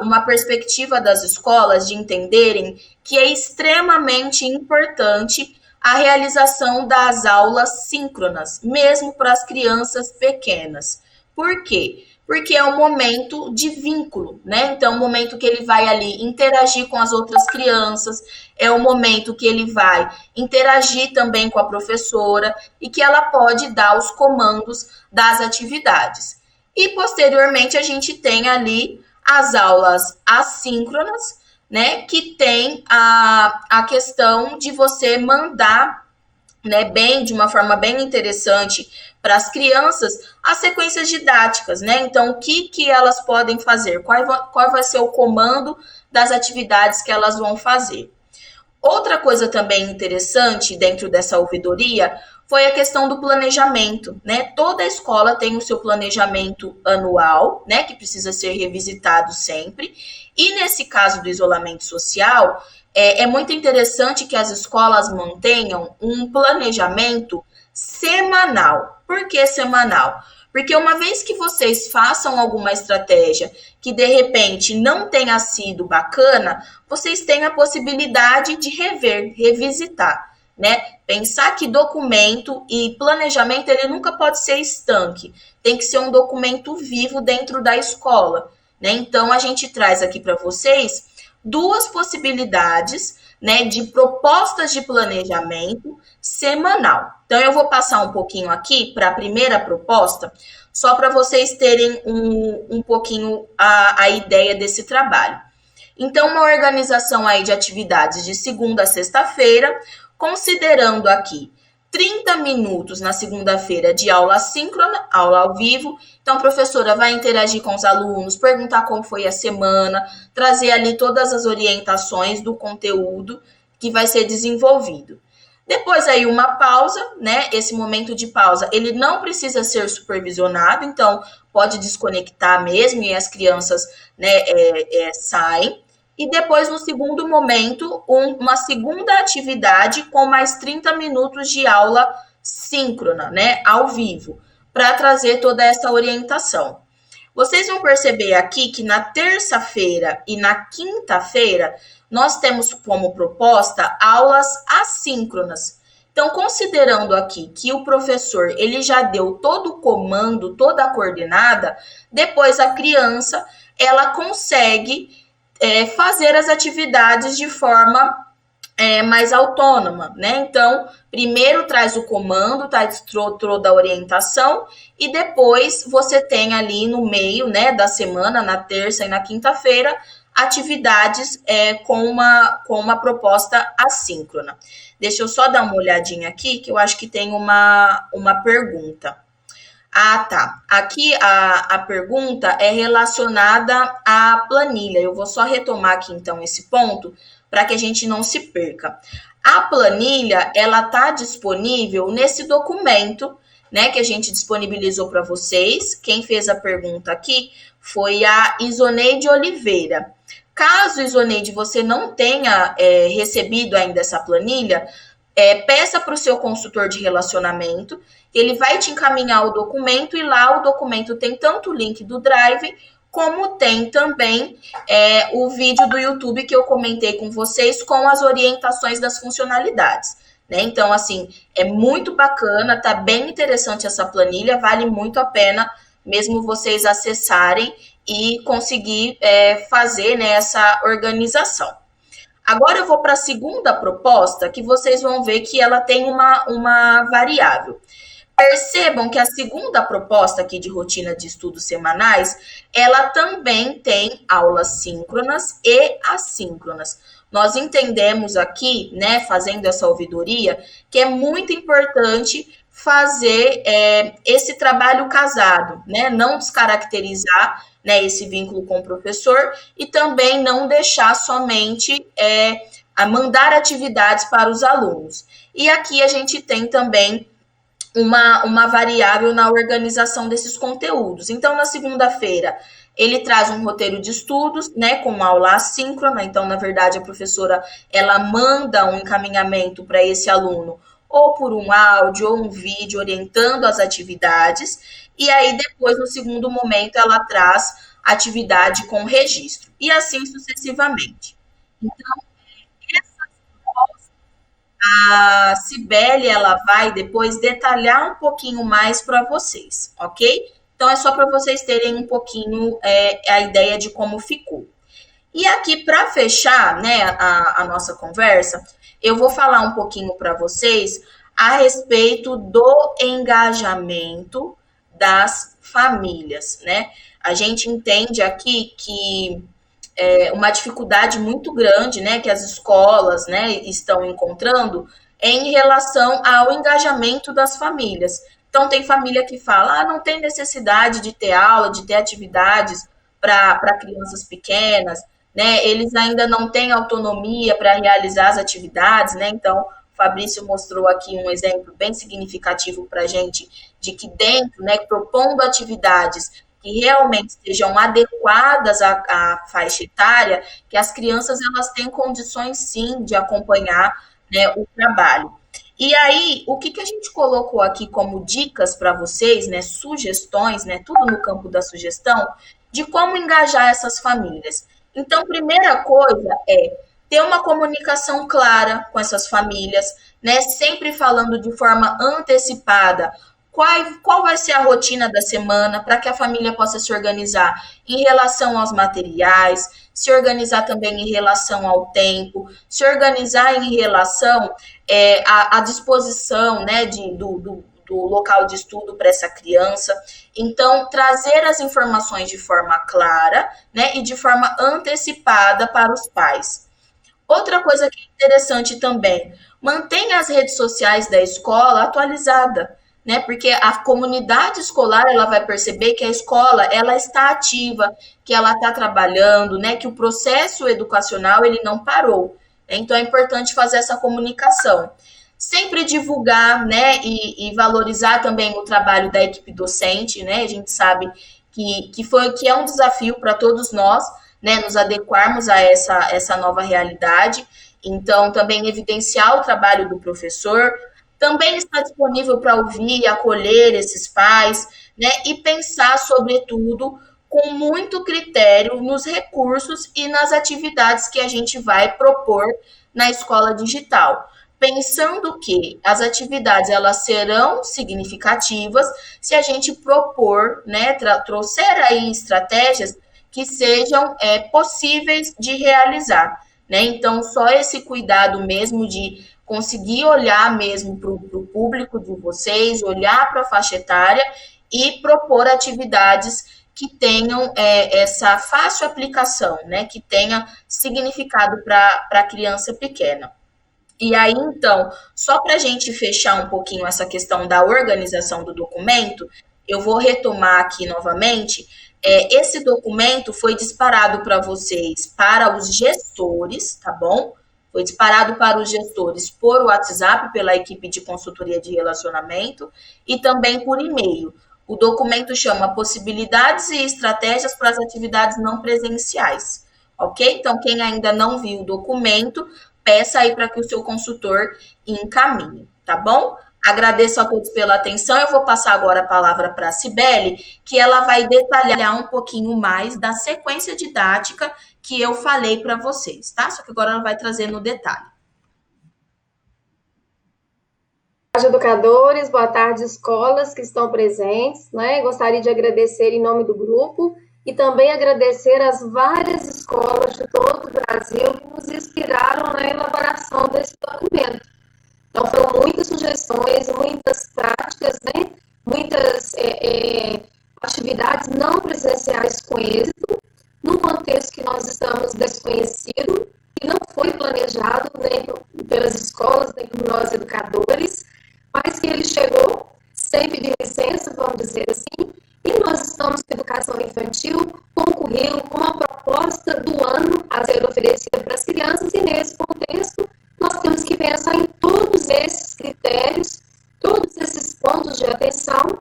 uma perspectiva das escolas de entenderem que é extremamente importante a realização das aulas síncronas, mesmo para as crianças pequenas. Por quê? Porque é um momento de vínculo, né? Então, o momento que ele vai ali interagir com as outras crianças, é o momento que ele vai interagir também com a professora e que ela pode dar os comandos das atividades. E, posteriormente, a gente tem ali as aulas assíncronas, né? Que tem a questão de você mandar, né, de uma forma bem interessante para as crianças as sequências didáticas, né? Então, o que elas podem fazer? Qual vai ser o comando das atividades que elas vão fazer? Outra coisa também interessante dentro dessa ouvidoria foi a questão do planejamento, né? Toda escola tem o seu planejamento anual, né, que precisa ser revisitado sempre. E nesse caso do isolamento social, é muito interessante que as escolas mantenham um planejamento semanal. Por que semanal? Porque uma vez que vocês façam alguma estratégia que de repente não tenha sido bacana, vocês têm a possibilidade de rever, revisitar, né? Pensar que documento e planejamento, ele nunca pode ser estanque. Tem que ser um documento vivo dentro da escola, né? Então, a gente traz aqui para vocês duas possibilidades, né, de propostas de planejamento semanal. Então, eu vou passar um pouquinho aqui para a primeira proposta, só para vocês terem um pouquinho a ideia desse trabalho. Então, uma organização aí de atividades de segunda a sexta-feira, considerando aqui 30 minutos na segunda-feira de aula síncrona, aula ao vivo. Então, a professora vai interagir com os alunos, perguntar como foi a semana, trazer ali todas as orientações do conteúdo que vai ser desenvolvido. Depois aí uma pausa, né? Esse momento de pausa, ele não precisa ser supervisionado, então pode desconectar mesmo e as crianças, né, saem. E depois, no segundo momento, uma segunda atividade com mais 30 minutos de aula síncrona, né, ao vivo, para trazer toda essa orientação. Vocês vão perceber aqui que na terça-feira e na quinta-feira, nós temos como proposta aulas assíncronas. Então, considerando aqui que o professor, ele já deu todo o comando, toda a coordenada, depois a criança, ela consegue fazer as atividades de forma mais autônoma, né? Então, primeiro traz o comando, traz toda a orientação, e depois você tem ali no meio, né, da semana, na terça e na quinta-feira, atividades com uma proposta assíncrona. Deixa eu só dar uma olhadinha aqui, que eu acho que tem uma pergunta. Ah, tá. Aqui a pergunta é relacionada à planilha. Eu vou só retomar aqui, então, esse ponto, para que a gente não se perca. A planilha, ela está disponível nesse documento, né, que a gente disponibilizou para vocês. Quem fez a pergunta aqui foi a Isoneide Oliveira. Caso, Isoneide, você não tenha recebido ainda essa planilha, peça para o seu consultor de relacionamento, ele vai te encaminhar o documento, e lá o documento tem tanto o link do Drive, como tem também o vídeo do YouTube que eu comentei com vocês, com as orientações das funcionalidades, né? Então, assim, é muito bacana, tá bem interessante essa planilha, vale muito a pena mesmo vocês acessarem e conseguir fazer, né, essa organização. Agora eu vou para a segunda proposta, que vocês vão ver que ela tem uma variável. Percebam que a segunda proposta aqui de rotina de estudos semanais, ela também tem aulas síncronas e assíncronas. Nós entendemos aqui, né, fazendo essa ouvidoria, que é muito importante fazer esse trabalho casado, né? Não descaracterizar, né, esse vínculo com o professor e também não deixar somente a mandar atividades para os alunos. E aqui a gente tem também uma variável na organização desses conteúdos. Então, na segunda-feira, ele traz um roteiro de estudos, né, com aula assíncrona. Então, na verdade, a professora, ela manda um encaminhamento para esse aluno, ou por um áudio, ou um vídeo, orientando as atividades. E aí, depois, no segundo momento, ela traz atividade com registro. E assim sucessivamente. Então, a Cibele, ela vai depois detalhar um pouquinho mais para vocês, ok? Então, é só para vocês terem um pouquinho a ideia de como ficou. E aqui, para fechar, né, a nossa conversa, eu vou falar um pouquinho para vocês a respeito do engajamento das famílias, né? A gente entende aqui que uma dificuldade muito grande, né, que as escolas, né, estão encontrando em relação ao engajamento das famílias. Então, tem família que fala, não tem necessidade de ter aula, de ter atividades para crianças pequenas, né, eles ainda não têm autonomia para realizar as atividades, né, então, o Fabrício mostrou aqui um exemplo bem significativo para a gente, de que dentro, né, propondo atividades que realmente sejam adequadas à faixa etária, que as crianças elas têm condições sim de acompanhar, né, o trabalho. E aí, o que a gente colocou aqui como dicas para vocês, né, sugestões, né, tudo no campo da sugestão, de como engajar essas famílias. Então, primeira coisa é ter uma comunicação clara com essas famílias, né, sempre falando de forma antecipada qual vai ser a rotina da semana para que a família possa se organizar em relação aos materiais, se organizar também em relação ao tempo, se organizar em relação à disposição, né, do local de estudo para essa criança. Então, trazer as informações de forma clara, né, e de forma antecipada para os pais. Outra coisa que é interessante também, mantenha as redes sociais da escola atualizada, né? Porque a comunidade escolar ela vai perceber que a escola ela está ativa, que ela está trabalhando, né? Que o processo educacional ele não parou. Né? Então é importante fazer essa comunicação. Sempre divulgar, né? E valorizar também o trabalho da equipe docente, né? A gente sabe que é um desafio para todos nós, né? Nos adequarmos a essa nova realidade. Então, também evidenciar o trabalho do professor, também está disponível para ouvir e acolher esses pais, né? E pensar, sobretudo, com muito critério nos recursos e nas atividades que a gente vai propor na escola digital. Pensando que as atividades elas serão significativas se a gente propor, né? Trouxer aí estratégias que sejam possíveis de realizar, né? Então, só esse cuidado mesmo de conseguir olhar mesmo para o público de vocês, olhar para a faixa etária e propor atividades que tenham essa fácil aplicação, né? Que tenha significado para a criança pequena. E aí, então, só para a gente fechar um pouquinho essa questão da organização do documento, eu vou retomar aqui novamente. Esse documento foi disparado para vocês, para os gestores, tá bom? Foi disparado para os gestores por WhatsApp, pela equipe de consultoria de relacionamento, e também por e-mail. O documento chama Possibilidades e Estratégias para as Atividades Não Presenciais, ok? Então, quem ainda não viu o documento, peça aí para que o seu consultor encaminhe, tá bom? Agradeço a todos pela atenção. Eu vou passar agora a palavra para a Cibele, que ela vai detalhar um pouquinho mais da sequência didática que eu falei para vocês, tá? Só que agora ela vai trazer no detalhe. Boa tarde, educadores, boa tarde, escolas que estão presentes, né? Gostaria de agradecer em nome do grupo e também agradecer as várias escolas de todo o Brasil que nos inspiraram na elaboração desse documento. Então, foram muitas sugestões, muitas práticas, né? Muitas atividades não presenciais com êxito, num contexto que nós estamos desconhecido, que não foi planejado nem pelas escolas, nem por nós educadores, mas que ele chegou sem pedir licença, vamos dizer assim, e nós estamos com educação infantil concorrendo com uma proposta do ano a ser oferecida para as crianças, e nesse contexto nós temos que pensar em todos esses critérios, todos esses pontos de atenção,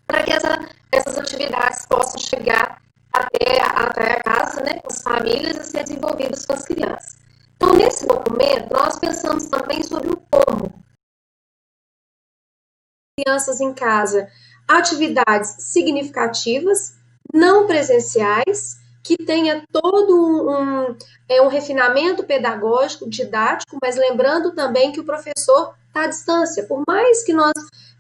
para que essas atividades possam chegar até a casa, né, com as famílias, a ser desenvolvidas com as crianças. Então, nesse documento, nós pensamos também sobre o como. Crianças em casa, atividades significativas, não presenciais, que tenha todo um refinamento pedagógico, didático, mas lembrando também que o professor está à distância. Por mais que nós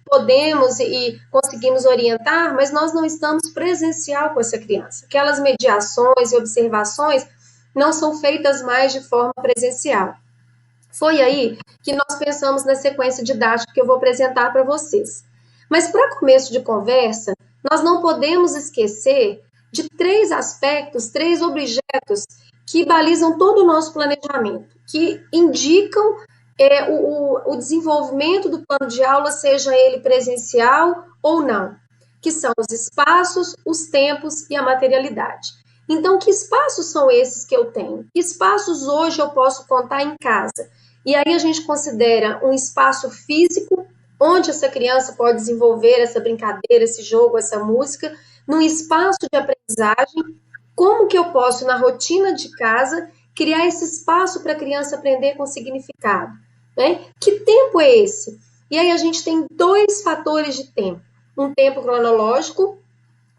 podemos e conseguimos orientar, mas nós não estamos presencial com essa criança. Aquelas mediações e observações não são feitas mais de forma presencial. Foi aí que nós pensamos na sequência didática que eu vou apresentar para vocês. Mas para começo de conversa, nós não podemos esquecer de 3 aspectos, 3 objetos que balizam todo o nosso planejamento, que indicam o desenvolvimento do plano de aula, seja ele presencial ou não, que são os espaços, os tempos e a materialidade. Então, que espaços são esses que eu tenho? Que espaços hoje eu posso contar em casa? E aí a gente considera um espaço físico, onde essa criança pode desenvolver essa brincadeira, esse jogo, essa música, num espaço de aprendizagem. Como que eu posso, na rotina de casa, criar esse espaço para a criança aprender com significado? Né? Que tempo é esse? E aí a gente tem 2 fatores de tempo. Um tempo cronológico,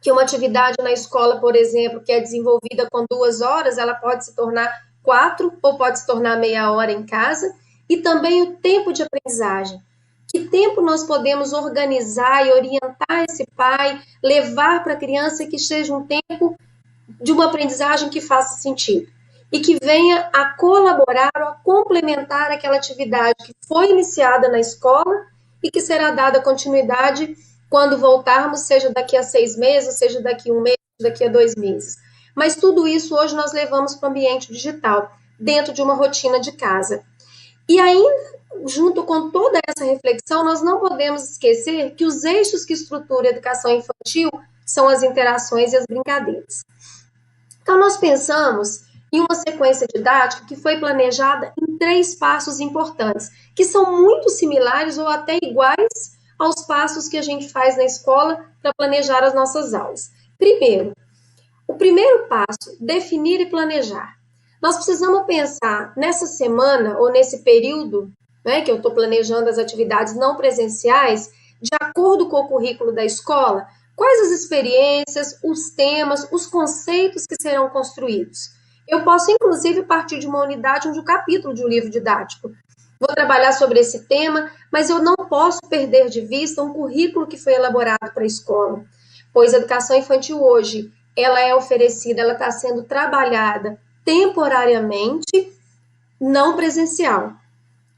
que uma atividade na escola, por exemplo, que é desenvolvida com 2 horas, ela pode se tornar 4 ou pode se tornar meia hora em casa. E também o tempo de aprendizagem. Que tempo nós podemos organizar e orientar esse pai, levar para a criança que seja um tempo de uma aprendizagem que faça sentido e que venha a colaborar ou a complementar aquela atividade que foi iniciada na escola e que será dada continuidade quando voltarmos, seja daqui a 6 meses, seja daqui a 1 mês, daqui a 2 meses. Mas tudo isso hoje nós levamos para o ambiente digital, dentro de uma rotina de casa. E ainda, junto com toda essa reflexão, nós não podemos esquecer que os eixos que estruturam a educação infantil são as interações e as brincadeiras. Então, nós pensamos em uma sequência didática que foi planejada em 3 passos importantes, que são muito similares ou até iguais aos passos que a gente faz na escola para planejar as nossas aulas. Primeiro, o primeiro passo, definir e planejar. Nós precisamos pensar nessa semana ou nesse período, né, que eu estou planejando as atividades não presenciais, de acordo com o currículo da escola, quais as experiências, os temas, os conceitos que serão construídos. Eu posso, inclusive, partir de uma unidade, de um capítulo de um livro didático. Vou trabalhar sobre esse tema, mas eu não posso perder de vista um currículo que foi elaborado para a escola, pois a educação infantil hoje, ela é oferecida, ela está sendo trabalhada temporariamente, não presencial,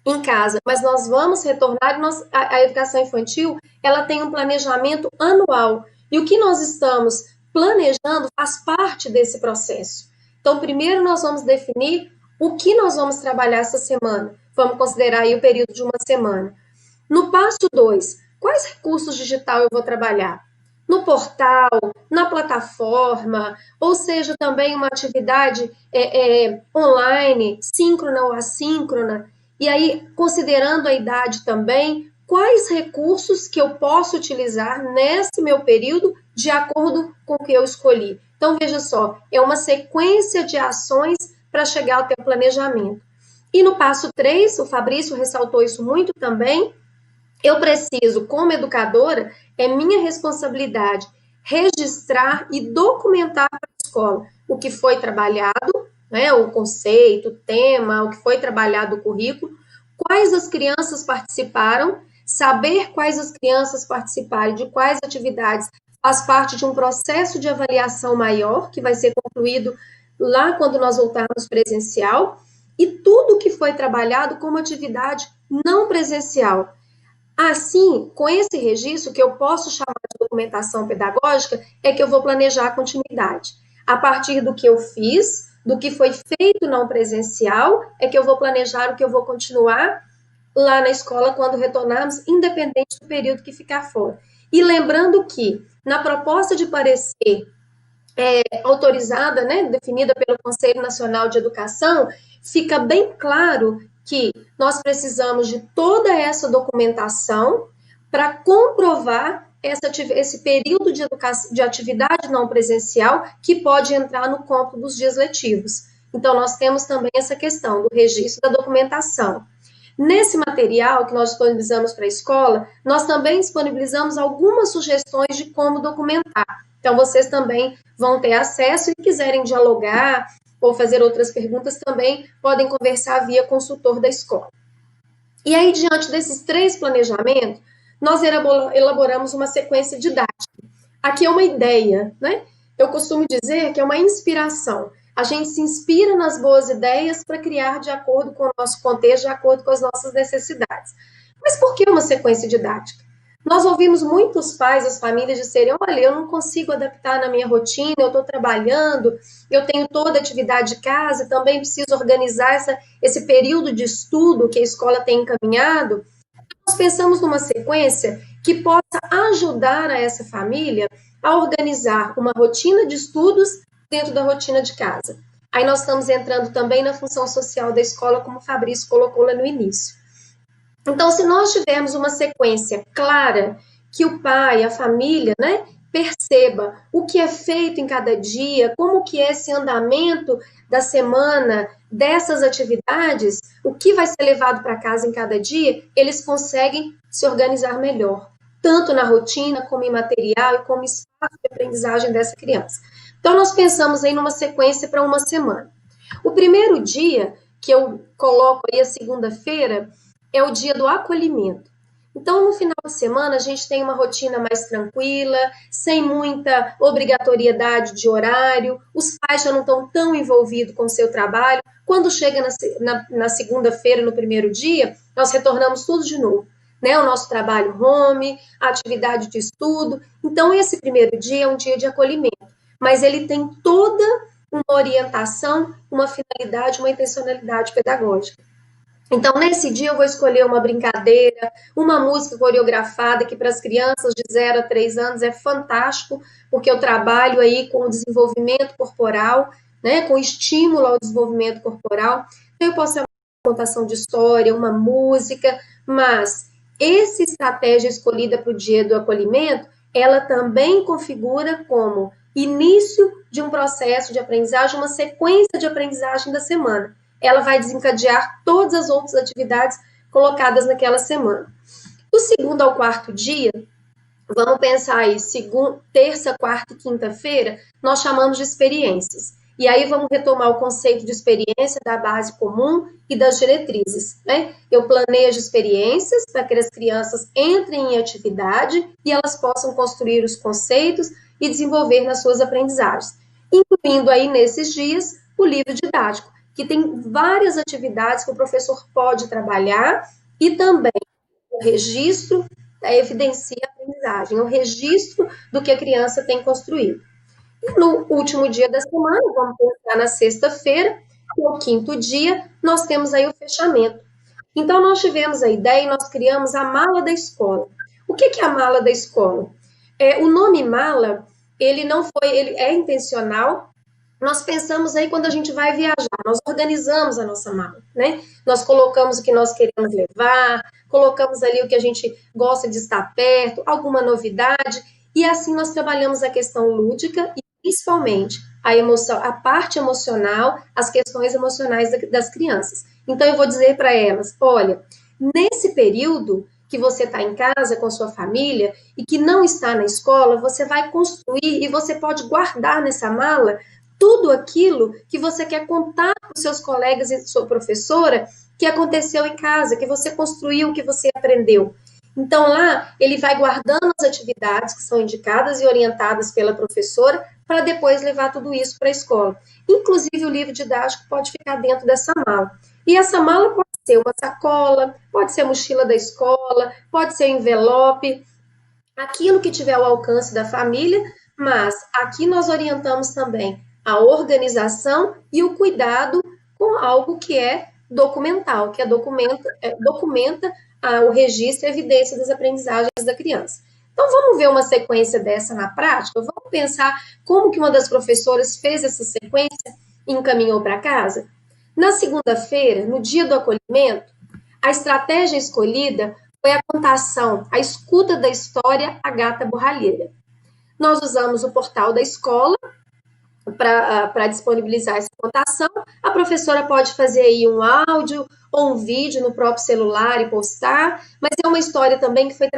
em casa, mas nós vamos retornar, a educação infantil, ela tem um planejamento anual, e o que nós estamos planejando faz parte desse processo. Então, primeiro nós vamos definir o que nós vamos trabalhar essa semana, vamos considerar aí o período de uma semana. No passo 2, quais recursos digitais eu vou trabalhar? No portal, na plataforma, ou seja, também uma atividade online, síncrona ou assíncrona, e aí, considerando a idade também, quais recursos que eu posso utilizar nesse meu período de acordo com o que eu escolhi. Então, veja só, é uma sequência de ações para chegar ao teu planejamento. E no passo 3, o Fabrício ressaltou isso muito também, eu preciso, como educadora, é minha responsabilidade registrar e documentar para a escola o que foi trabalhado, né, o conceito, o tema, o que foi trabalhado o currículo, quais as crianças participaram, saber quais as crianças participaram, de quais atividades, faz parte de um processo de avaliação maior, que vai ser concluído lá quando nós voltarmos presencial, e tudo que foi trabalhado como atividade não presencial. Assim, com esse registro, que eu posso chamar de documentação pedagógica, é que eu vou planejar a continuidade. A partir do que eu fiz, do que foi feito não presencial, é que eu vou planejar o que eu vou continuar lá na escola quando retornarmos, independente do período que ficar fora. E lembrando que, na proposta de parecer autorizada, né, definida pelo Conselho Nacional de Educação, fica bem claro que nós precisamos de toda essa documentação para comprovar esse período de atividade não presencial que pode entrar no cômputo dos dias letivos. Então, nós temos também essa questão do registro da documentação. Nesse material que nós disponibilizamos para a escola, nós também disponibilizamos algumas sugestões de como documentar. Então, vocês também vão ter acesso e quiserem dialogar ou fazer outras perguntas, também podem conversar via consultor da escola. E aí, diante desses 3 planejamentos, nós elaboramos uma sequência didática. Aqui é uma ideia, né? Eu costumo dizer que é uma inspiração. A gente se inspira nas boas ideias para criar de acordo com o nosso contexto, de acordo com as nossas necessidades. Mas por que uma sequência didática? Nós ouvimos muitos pais, as famílias dizerem, olha, eu não consigo adaptar na minha rotina, eu estou trabalhando, eu tenho toda a atividade de casa, também preciso organizar esse período de estudo que a escola tem encaminhado. Nós pensamos numa sequência que possa ajudar a essa família a organizar uma rotina de estudos dentro da rotina de casa. Aí nós estamos entrando também na função social da escola, como o Fabrício colocou lá no início. Então, se nós tivermos uma sequência clara, que o pai, a família, né, perceba o que é feito em cada dia, como que é esse andamento da semana, dessas atividades, o que vai ser levado para casa em cada dia, eles conseguem se organizar melhor, tanto na rotina, como em material e como espaço de aprendizagem dessa criança. Então, nós pensamos aí numa sequência para uma semana. O primeiro dia, que eu coloco aí a segunda-feira, é o dia do acolhimento. Então, no final de semana, a gente tem uma rotina mais tranquila, sem muita obrigatoriedade de horário, os pais já não estão tão envolvidos com o seu trabalho. Quando chega na segunda-feira, no primeiro dia, nós retornamos tudo de novo, né? O nosso trabalho home, a atividade de estudo. Então, esse primeiro dia é um dia de acolhimento, mas ele tem toda uma orientação, uma finalidade, uma intencionalidade pedagógica. Então, nesse dia eu vou escolher uma brincadeira, uma música coreografada, que para as crianças de 0 a 3 anos é fantástico, porque eu trabalho aí com o desenvolvimento corporal, né, com estímulo ao desenvolvimento corporal. Então, eu posso ter uma contação de história, uma música, mas essa estratégia escolhida para o dia do acolhimento, ela também configura como início de um processo de aprendizagem, uma sequência de aprendizagem da semana. Ela vai desencadear todas as outras atividades colocadas naquela semana. Do segundo ao quarto dia, vamos pensar aí, terça, quarta e quinta-feira, nós chamamos de experiências. E aí vamos retomar o conceito de experiência da base comum e das diretrizes, né? Eu planejo experiências para que as crianças entrem em atividade e elas possam construir os conceitos e desenvolver nas suas aprendizagens. Incluindo aí nesses dias o livro didático, que tem várias atividades que o professor pode trabalhar e também o registro evidencia a aprendizagem, o registro do que a criança tem construído. E no último dia da semana, vamos pensar na sexta-feira, que é o quinto dia, nós temos aí o fechamento. Então, nós tivemos a ideia e nós criamos a mala da escola. O que é a mala da escola? O nome mala, ele é intencional. Nós pensamos aí quando a gente vai viajar, nós organizamos a nossa mala, né? Nós colocamos o que nós queremos levar, colocamos ali o que a gente gosta de estar perto, alguma novidade, e assim nós trabalhamos a questão lúdica e principalmente a emoção, a parte emocional, as questões emocionais das crianças. Então eu vou dizer para elas, olha, nesse período que você está em casa com sua família e que não está na escola, você vai construir e você pode guardar nessa mala tudo aquilo que você quer contar para os seus colegas e sua professora que aconteceu em casa, que você construiu, que você aprendeu. Então, lá, ele vai guardando as atividades que são indicadas e orientadas pela professora para depois levar tudo isso para a escola. Inclusive, o livro didático pode ficar dentro dessa mala. E essa mala pode ser uma sacola, pode ser a mochila da escola, pode ser envelope, aquilo que tiver ao alcance da família, mas aqui nós orientamos também a organização e o cuidado com algo que é documental, que documenta o registro e a evidência das aprendizagens da criança. Então, vamos ver uma sequência dessa na prática? Vamos pensar como que uma das professoras fez essa sequência e encaminhou para casa? Na segunda-feira, no dia do acolhimento, a estratégia escolhida foi a contação, a escuta da história A Gata Borralheira. Nós usamos o portal da escola para disponibilizar essa contação. A professora pode fazer aí um áudio ou um vídeo no próprio celular e postar, mas é uma história também que foi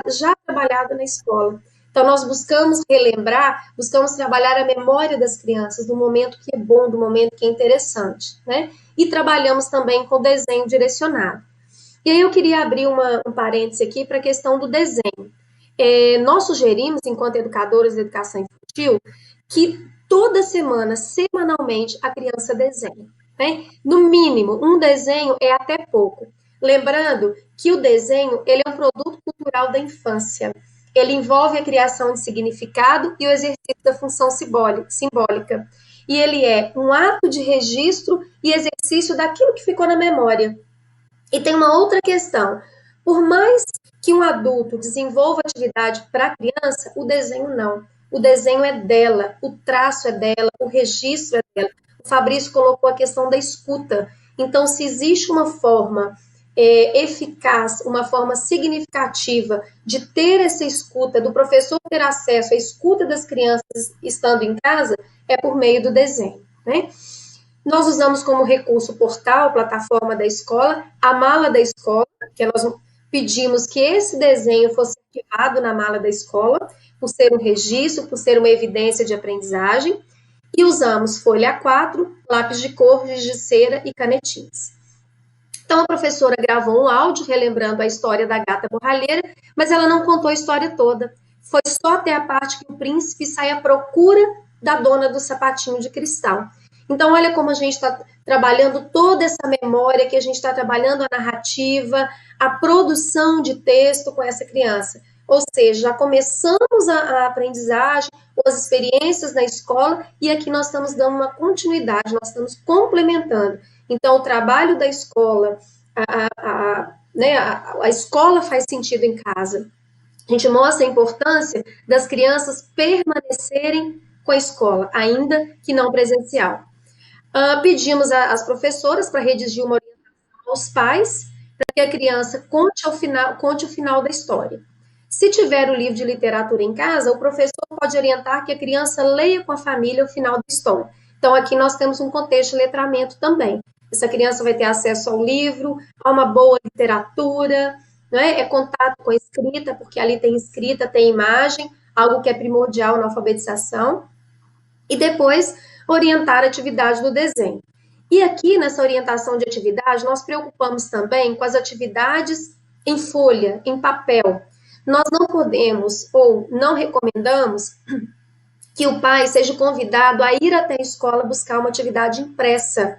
já trabalhada na escola. Então, nós buscamos relembrar, buscamos trabalhar a memória das crianças, do momento que é bom, do momento que é interessante, né? E trabalhamos também com desenho direcionado. E aí eu queria abrir um parêntese aqui para a questão do desenho. Nós sugerimos, enquanto educadoras de educação infantil, que toda semana, semanalmente, a criança desenhe, né? No mínimo, um desenho é até pouco. Lembrando que o desenho, ele é um produto cultural da infância. Ele envolve a criação de significado e o exercício da função simbólica. E ele é um ato de registro e exercício daquilo que ficou na memória. E tem uma outra questão. Por mais que um adulto desenvolva atividade para a criança, o desenho não. O desenho é dela, o traço é dela, o registro é dela. O Fabrício colocou a questão da escuta. Então, se existe uma forma eficaz, uma forma significativa de ter essa escuta, do professor ter acesso à escuta das crianças estando em casa, é por meio do desenho, né? Nós usamos como recurso o portal, plataforma da escola, a mala da escola, que nós pedimos que esse desenho fosse arquivado na mala da escola, por ser um registro, por ser uma evidência de aprendizagem, e usamos folha A4, lápis de cor, giz de cera e canetinhas. Então, a professora gravou um áudio relembrando a história da gata borralheira, mas ela não contou a história toda. Foi só até a parte que o príncipe sai à procura da dona do sapatinho de cristal. Então, olha como a gente está trabalhando toda essa memória, que a gente está trabalhando a narrativa, a produção de texto com essa criança. Ou seja, já começamos a aprendizagem, as experiências na escola, e aqui nós estamos dando uma continuidade, nós estamos complementando. Então, o trabalho da escola, a escola faz sentido em casa. A gente mostra a importância das crianças permanecerem com a escola, ainda que não presencial. Pedimos às professoras para redigir uma orientação aos pais, para que a criança conte o final da história. Se tiver o livro de literatura em casa, o professor pode orientar que a criança leia com a família o final da história. Então, aqui nós temos um contexto de letramento também. Essa criança vai ter acesso ao livro, a uma boa literatura, né? É contato com a escrita, porque ali tem escrita, tem imagem, algo que é primordial na alfabetização. E depois, orientar a atividade do desenho. E aqui, nessa orientação de atividade, nós preocupamos também com as atividades em folha, em papel. Nós não podemos ou não recomendamos que o pai seja convidado a ir até a escola buscar uma atividade impressa,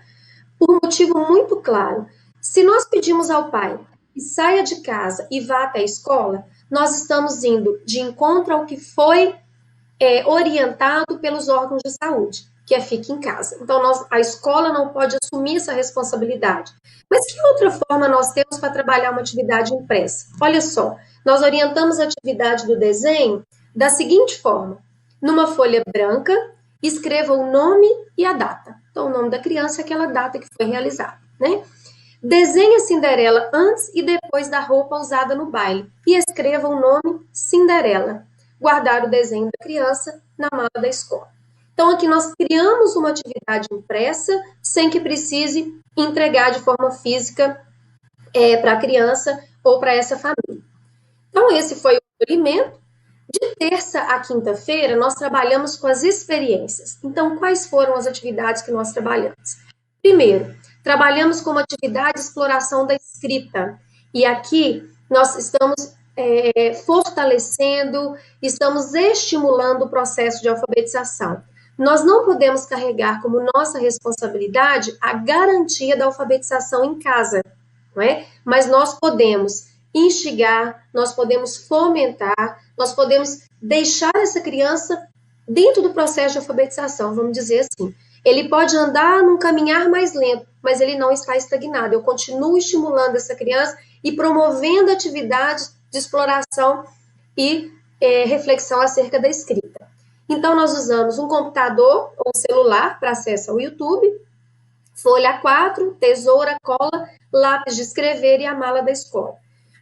por um motivo muito claro. Se nós pedimos ao pai que saia de casa e vá até a escola, nós estamos indo de encontro ao que foi orientado pelos órgãos de saúde, que fique em casa. Então, a escola não pode assumir essa responsabilidade. Mas que outra forma nós temos para trabalhar uma atividade impressa? Olha só, nós orientamos a atividade do desenho da seguinte forma: numa folha branca, escreva o nome e a data. Então, o nome da criança é aquela data que foi realizada, né? Desenhe a Cinderela antes e depois da roupa usada no baile e escreva o nome Cinderela. Guardar o desenho da criança na mala da escola. Então, aqui nós criamos uma atividade impressa sem que precise entregar de forma física para a criança ou para essa família. Então, esse foi o acolhimento. De terça a quinta-feira, nós trabalhamos com as experiências. Então, quais foram as atividades que nós trabalhamos? Primeiro, trabalhamos com uma atividade de exploração da escrita. E aqui nós estamos fortalecendo, estamos estimulando o processo de alfabetização. Nós não podemos carregar como nossa responsabilidade a garantia da alfabetização em casa, não é? Mas nós podemos instigar, nós podemos fomentar, nós podemos deixar essa criança dentro do processo de alfabetização, vamos dizer assim. Ele pode andar num caminhar mais lento, mas ele não está estagnado. Eu continuo estimulando essa criança e promovendo atividades de exploração e reflexão acerca da escrita. Então, nós usamos um computador ou celular para acesso ao YouTube, folha 4, tesoura, cola, lápis de escrever e a mala da escola.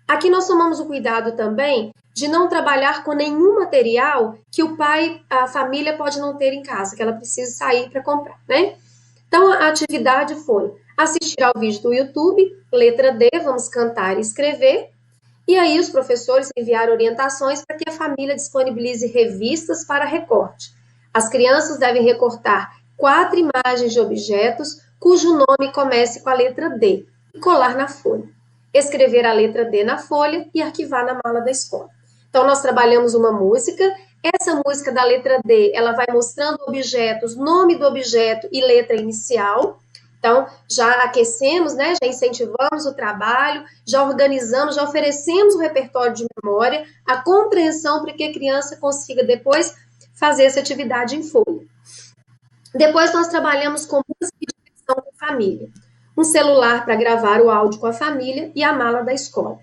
Aqui nós tomamos o cuidado também de não trabalhar com nenhum material que o pai, a família pode não ter em casa, que ela precisa sair para comprar, né? Então, a atividade foi assistir ao vídeo do YouTube, letra D, vamos cantar e escrever, e aí os professores enviaram orientações para que a família disponibilize revistas para recorte. As crianças devem recortar 4 imagens de objetos cujo nome comece com a letra D e colar na folha. Escrever a letra D na folha e arquivar na mala da escola. Então, nós trabalhamos uma música. Essa música da letra D, ela vai mostrando objetos, nome do objeto e letra inicial. Então, já aquecemos, né? Já incentivamos o trabalho, já organizamos, já oferecemos o repertório de memória, a compreensão para que a criança consiga depois fazer essa atividade em folha. Depois, nós trabalhamos com música e diversão com família. Um celular para gravar o áudio com a família e a mala da escola.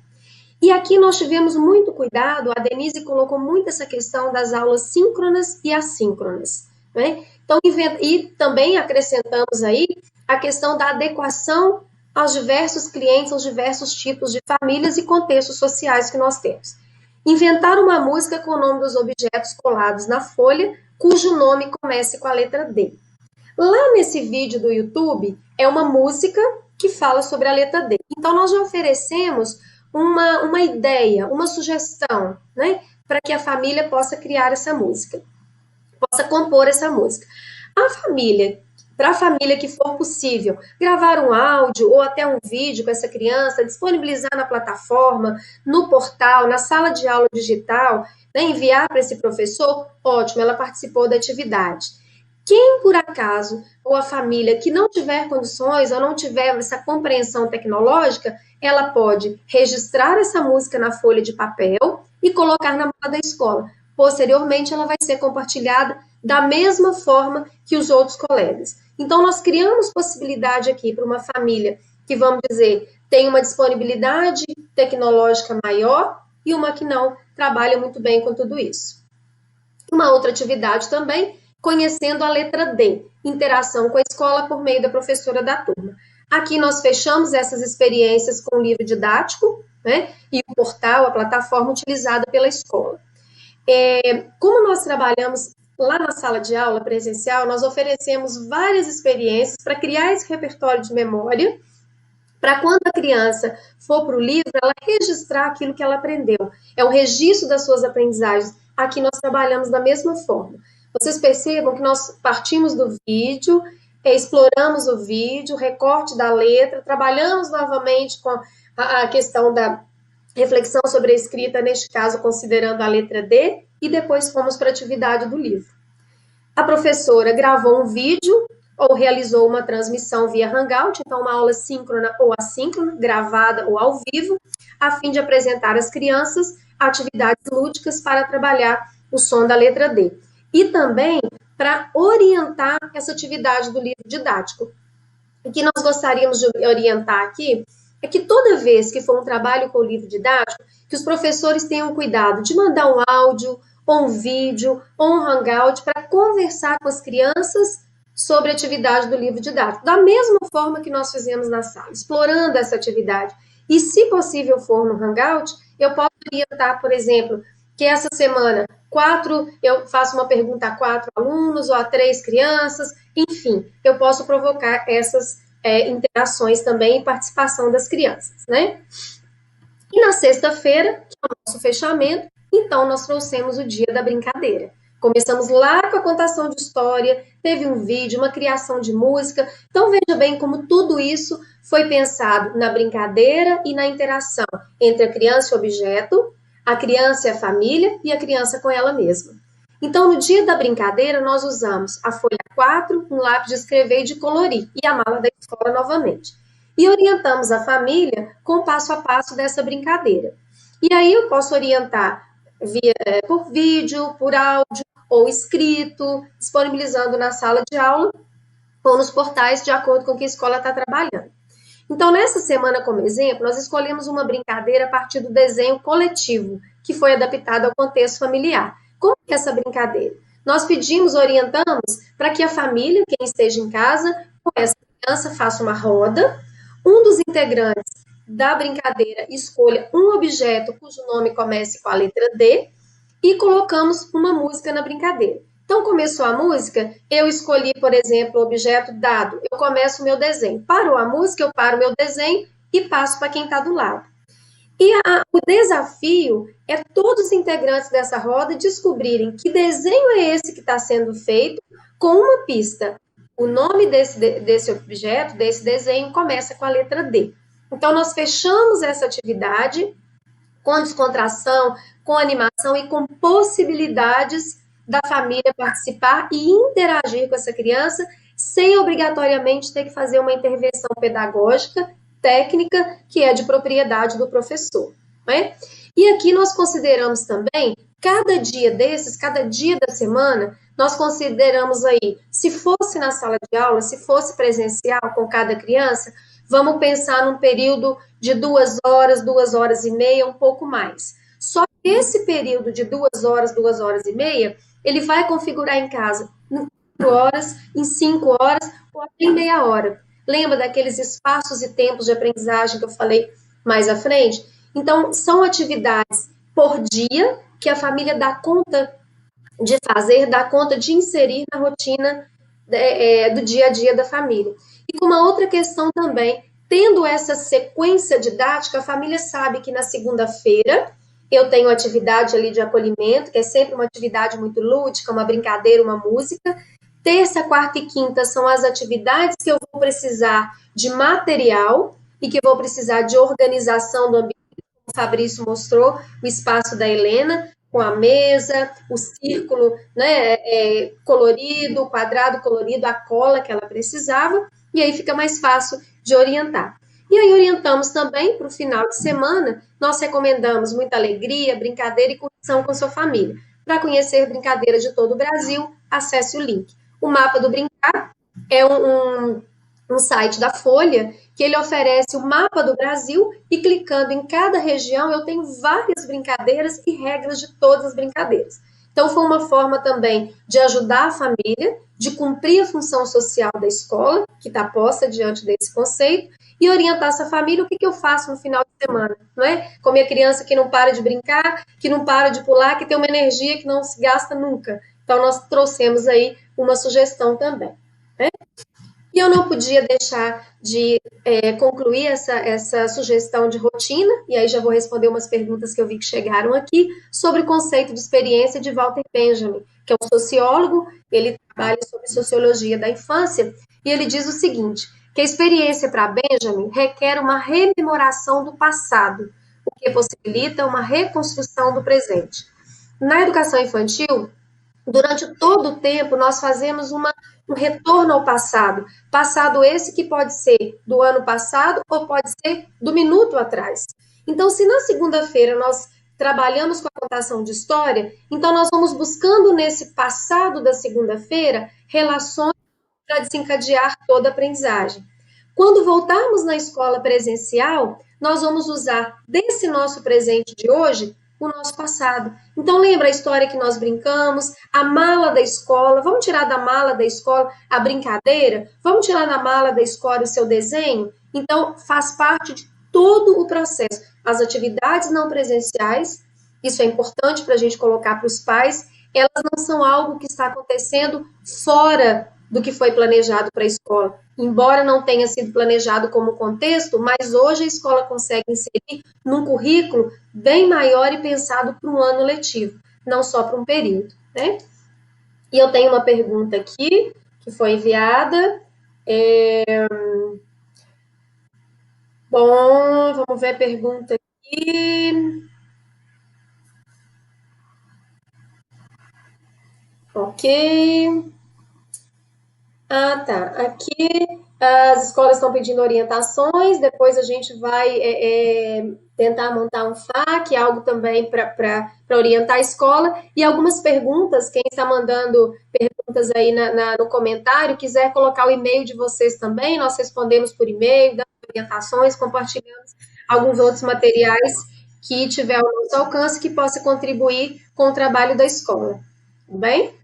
E aqui nós tivemos muito cuidado, a Denise colocou muito essa questão das aulas síncronas e assíncronas, né? Então, e também acrescentamos aí a questão da adequação aos diversos clientes, aos diversos tipos de famílias e contextos sociais que nós temos. Inventar uma música com o nome dos objetos colados na folha, cujo nome comece com a letra D. Lá nesse vídeo do YouTube, é uma música que fala sobre a letra D. Então, nós já oferecemos uma ideia, uma sugestão, né, para que a família possa criar essa música, possa compor essa música. Para a família que for possível, gravar um áudio ou até um vídeo com essa criança, disponibilizar na plataforma, no portal, na sala de aula digital, né, enviar para esse professor, ótimo, ela participou da atividade. Quem, por acaso, ou a família que não tiver condições ou não tiver essa compreensão tecnológica, ela pode registrar essa música na folha de papel e colocar na mala da escola. Posteriormente, ela vai ser compartilhada da mesma forma que os outros colegas. Então, nós criamos possibilidade aqui para uma família que, vamos dizer, tem uma disponibilidade tecnológica maior e uma que não trabalha muito bem com tudo isso. Uma outra atividade também, conhecendo a letra D, interação com a escola por meio da professora da turma. Aqui nós fechamos essas experiências com o livro didático, né, e o portal, a plataforma utilizada pela escola. Como nós trabalhamos lá na sala de aula presencial, nós oferecemos várias experiências para criar esse repertório de memória, para quando a criança for para o livro, ela registrar aquilo que ela aprendeu. É o registro das suas aprendizagens. Aqui nós trabalhamos da mesma forma. Vocês percebam que nós partimos do vídeo, exploramos o vídeo, recorte da letra, trabalhamos novamente com a questão da reflexão sobre a escrita, neste caso, considerando a letra D, e depois fomos para a atividade do livro. A professora gravou um vídeo ou realizou uma transmissão via Hangout, então uma aula síncrona ou assíncrona, gravada ou ao vivo, a fim de apresentar às crianças atividades lúdicas para trabalhar o som da letra D. E também para orientar essa atividade do livro didático. O que nós gostaríamos de orientar aqui é que toda vez que for um trabalho com o livro didático, que os professores tenham cuidado de mandar um áudio, ou um vídeo, ou um hangout para conversar com as crianças sobre a atividade do livro didático, da mesma forma que nós fizemos na sala, explorando essa atividade. E se possível for no hangout, eu posso orientar, por exemplo, que essa semana eu faço uma pergunta a 4 alunos ou a 3 crianças, enfim, eu posso provocar essas interações também e participação das crianças, né? E na sexta-feira, que é o nosso fechamento, então nós trouxemos o dia da brincadeira. Começamos lá com a contação de história, teve um vídeo, uma criação de música, então veja bem como tudo isso foi pensado na brincadeira e na interação entre a criança e o objeto, a criança e a família e a criança com ela mesma. Então, no dia da brincadeira, nós usamos a folha 4, um lápis de escrever e de colorir, e a mala da escola novamente. E orientamos a família com o passo a passo dessa brincadeira. E aí eu posso orientar por vídeo, por áudio ou escrito, disponibilizando na sala de aula ou nos portais, de acordo com o que a escola está trabalhando. Então, nessa semana, como exemplo, nós escolhemos uma brincadeira a partir do desenho coletivo, que foi adaptado ao contexto familiar. Como é essa brincadeira? Nós pedimos, orientamos para que a família, quem esteja em casa, com essa criança, faça uma roda. Um dos integrantes da brincadeira escolha um objeto cujo nome comece com a letra D e colocamos uma música na brincadeira. Então, começou a música, eu escolhi, por exemplo, o objeto dado. Eu começo o meu desenho. Parou a música, eu paro o meu desenho e passo para quem está do lado. E o desafio é todos os integrantes dessa roda descobrirem que desenho é esse que está sendo feito com uma pista. O nome desse objeto, desse desenho, começa com a letra D. Então, nós fechamos essa atividade com descontração, com animação e com possibilidades da família participar e interagir com essa criança, sem obrigatoriamente ter que fazer uma intervenção pedagógica, técnica, que é de propriedade do professor, né? E aqui nós consideramos também, cada dia desses, cada dia da semana, nós consideramos aí, se fosse na sala de aula, se fosse presencial com cada criança, vamos pensar num período de 2 horas e meia, um pouco mais. Só que esse período de 2 horas e meia, ele vai configurar em casa em 4 horas, em 5 horas ou até em meia hora. Lembra daqueles espaços e tempos de aprendizagem que eu falei mais à frente? Então, são atividades por dia que a família dá conta de fazer, dá conta de inserir na rotina do dia a dia da família. E com uma outra questão também, tendo essa sequência didática, a família sabe que na segunda-feira eu tenho atividade ali de acolhimento, que é sempre uma atividade muito lúdica, uma brincadeira, uma música. Terça, quarta e quinta são as atividades que eu vou precisar de material e que vou precisar de organização do ambiente, como o Fabrício mostrou, o espaço da Helena, com a mesa, o círculo, né, colorido, o quadrado colorido, a cola que ela precisava, e aí fica mais fácil de orientar. E aí orientamos também para o final de semana, nós recomendamos muita alegria, brincadeira e curtição com sua família. Para conhecer brincadeiras de todo o Brasil, acesse o link. O Mapa do Brincar é um site da Folha que ele oferece o mapa do Brasil e clicando em cada região eu tenho várias brincadeiras e regras de todas as brincadeiras. Então foi uma forma também de ajudar a família, de cumprir a função social da escola, que está posta diante desse conceito, e orientar essa família o que eu faço no final de semana, não é? Com a minha criança que não para de brincar, que não para de pular, que tem uma energia que não se gasta nunca. Então nós trouxemos aí uma sugestão também, né? E eu não podia deixar de concluir essa sugestão de rotina, e aí já vou responder umas perguntas que eu vi que chegaram aqui, sobre o conceito de experiência de Walter Benjamin, que é um sociólogo, ele trabalha sobre sociologia da infância, e ele diz o seguinte, que a experiência para Benjamin requer uma rememoração do passado, o que possibilita uma reconstrução do presente. Na educação infantil, durante todo o tempo, nós fazemos um retorno ao passado. Passado esse que pode ser do ano passado ou pode ser do minuto atrás. Então, se na segunda-feira nós trabalhamos com a contação de história, então nós vamos buscando nesse passado da segunda-feira relações para desencadear toda a aprendizagem. Quando voltarmos na escola presencial, nós vamos usar desse nosso presente de hoje o nosso passado. Então, lembra a história que nós brincamos, a mala da escola, vamos tirar da mala da escola a brincadeira? Vamos tirar da mala da escola o seu desenho? Então, faz parte de todo o processo. As atividades não presenciais, isso é importante para a gente colocar para os pais, elas não são algo que está acontecendo fora do que foi planejado para a escola. Embora não tenha sido planejado como contexto, mas hoje a escola consegue inserir num currículo bem maior e pensado para um ano letivo, não só para um período, né? E eu tenho uma pergunta aqui, que foi enviada. Bom, vamos ver a pergunta aqui. Ok. Ah, tá. Aqui As escolas estão pedindo orientações, depois a gente vai tentar montar um FAQ, algo também para orientar a escola, e algumas perguntas, quem está mandando perguntas aí no comentário, quiser colocar o e-mail de vocês também, nós respondemos por e-mail, damos orientações, compartilhamos alguns outros materiais que tiver ao nosso alcance, que possa contribuir com o trabalho da escola. Tudo bem?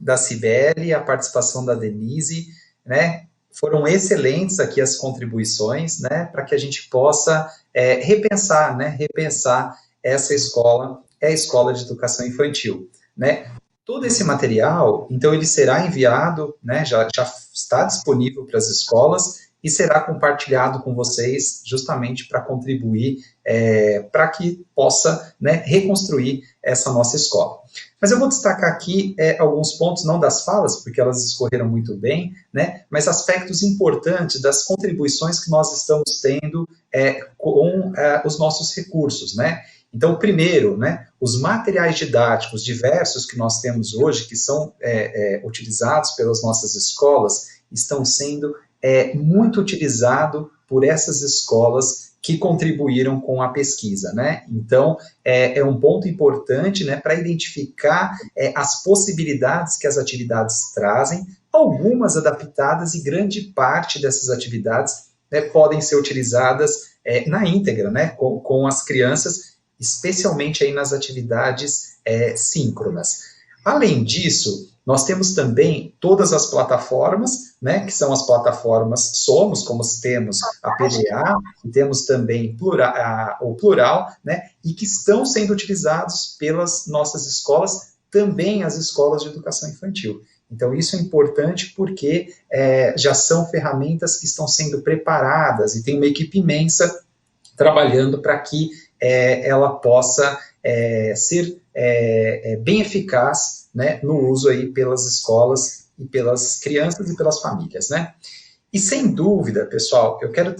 Da Cibele, a participação da Denise, né? Foram excelentes aqui as contribuições, né? Para que a gente possa repensar, né? Repensar essa escola, é a escola de educação infantil, né? Todo esse material, então, ele será enviado, né? Já está disponível para as escolas e será compartilhado com vocês, justamente para contribuir, para que possa, né, reconstruir essa nossa escola. Mas eu vou destacar aqui alguns pontos, não das falas, porque elas escorreram muito bem, né, mas aspectos importantes das contribuições que nós estamos tendo com os nossos recursos, né. Então, primeiro, né, os materiais didáticos diversos que nós temos hoje, que são utilizados pelas nossas escolas, estão sendo muito utilizados por essas escolas que contribuíram com a pesquisa, né? Então, é um ponto importante, né, para identificar as possibilidades que as atividades trazem, algumas adaptadas e grande parte dessas atividades, né, podem ser utilizadas na íntegra, né, com as crianças, especialmente aí nas atividades síncronas. Além disso, nós temos também todas as plataformas, né, que são as plataformas Somos, como temos a PDA, e temos também o Plural, né, e que estão sendo utilizados pelas nossas escolas, também as escolas de educação infantil. Então, isso é importante porque já são ferramentas que estão sendo preparadas e tem uma equipe imensa trabalhando para que ela possa ser bem eficaz, né, no uso aí pelas escolas e pelas crianças e pelas famílias, né? E sem dúvida, pessoal, eu quero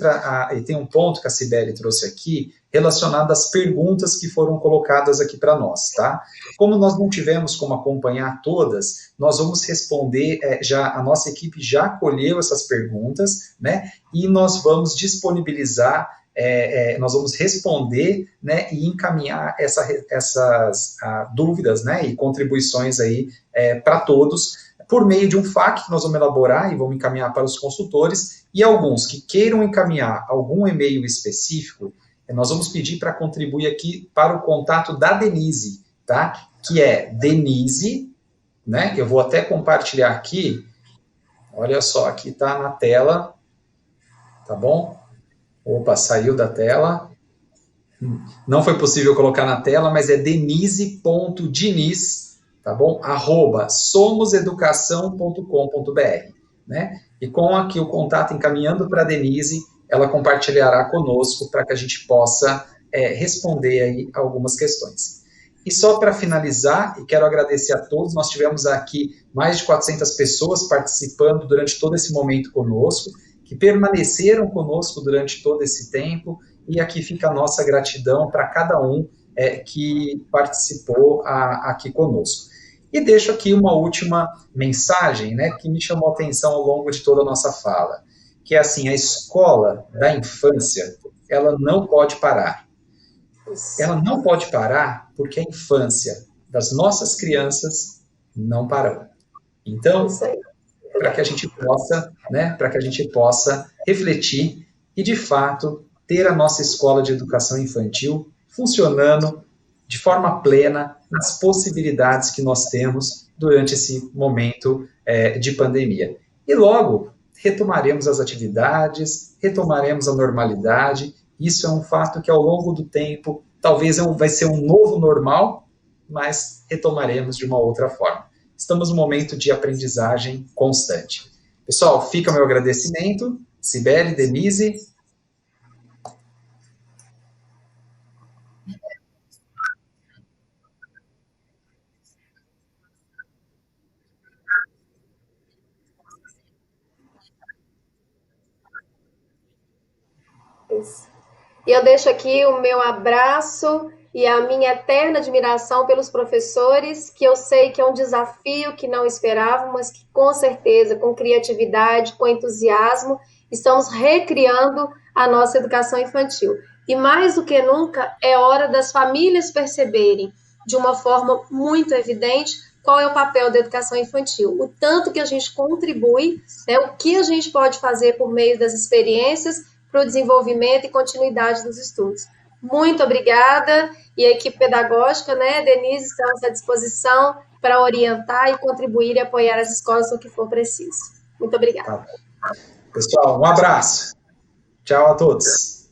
e tem um ponto que a Cibele trouxe aqui relacionado às perguntas que foram colocadas aqui para nós, tá? Como nós não tivemos como acompanhar todas, nós vamos responder, a nossa equipe já colheu essas perguntas, né? E nós vamos disponibilizar, nós vamos responder, né? E encaminhar essas dúvidas, né? E contribuições aí para todos, por meio de um FAQ que nós vamos elaborar e vamos encaminhar para os consultores, e alguns que queiram encaminhar algum e-mail específico, nós vamos pedir para contribuir aqui para o contato da Denise, tá? Que é Denise, né? Eu vou até compartilhar aqui, olha só, aqui está na tela, tá bom? Opa, saiu da tela. Não foi possível colocar na tela, mas é denise.diniz, tá bom? @somoseducação.com.br, né? E com aqui o contato encaminhando para a Denise, ela compartilhará conosco para que a gente possa responder aí algumas questões. E só para finalizar, e quero agradecer a todos, nós tivemos aqui mais de 400 pessoas participando durante todo esse momento conosco, que permaneceram conosco durante todo esse tempo, e aqui fica a nossa gratidão para cada um que participou aqui conosco. E deixo aqui uma última mensagem, né, que me chamou a atenção ao longo de toda a nossa fala, que é assim, a escola da infância, ela não pode parar. Ela não pode parar porque a infância das nossas crianças não parou. Então, para que a gente possa, né, para que a gente possa refletir e, de fato, ter a nossa escola de educação infantil funcionando de forma plena nas possibilidades que nós temos durante esse momento de pandemia. E logo retomaremos as atividades, retomaremos a normalidade. Isso é um fato que ao longo do tempo talvez vai ser um novo normal, mas retomaremos de uma outra forma. Estamos num momento de aprendizagem constante. Pessoal, fica o meu agradecimento. Cibele, Denise. Isso. E eu deixo aqui o meu abraço e a minha eterna admiração pelos professores, que eu sei que é um desafio que não esperávamos, mas que com certeza, com criatividade, com entusiasmo, estamos recriando a nossa educação infantil. E mais do que nunca, é hora das famílias perceberem, de uma forma muito evidente, qual é o papel da educação infantil, o tanto que a gente contribui, né, o que a gente pode fazer por meio das experiências para o desenvolvimento e continuidade dos estudos. Muito obrigada, e a equipe pedagógica, né, Denise, estamos à disposição para orientar e contribuir e apoiar as escolas no que for preciso. Muito obrigada. Pessoal, um abraço. Tchau a todos.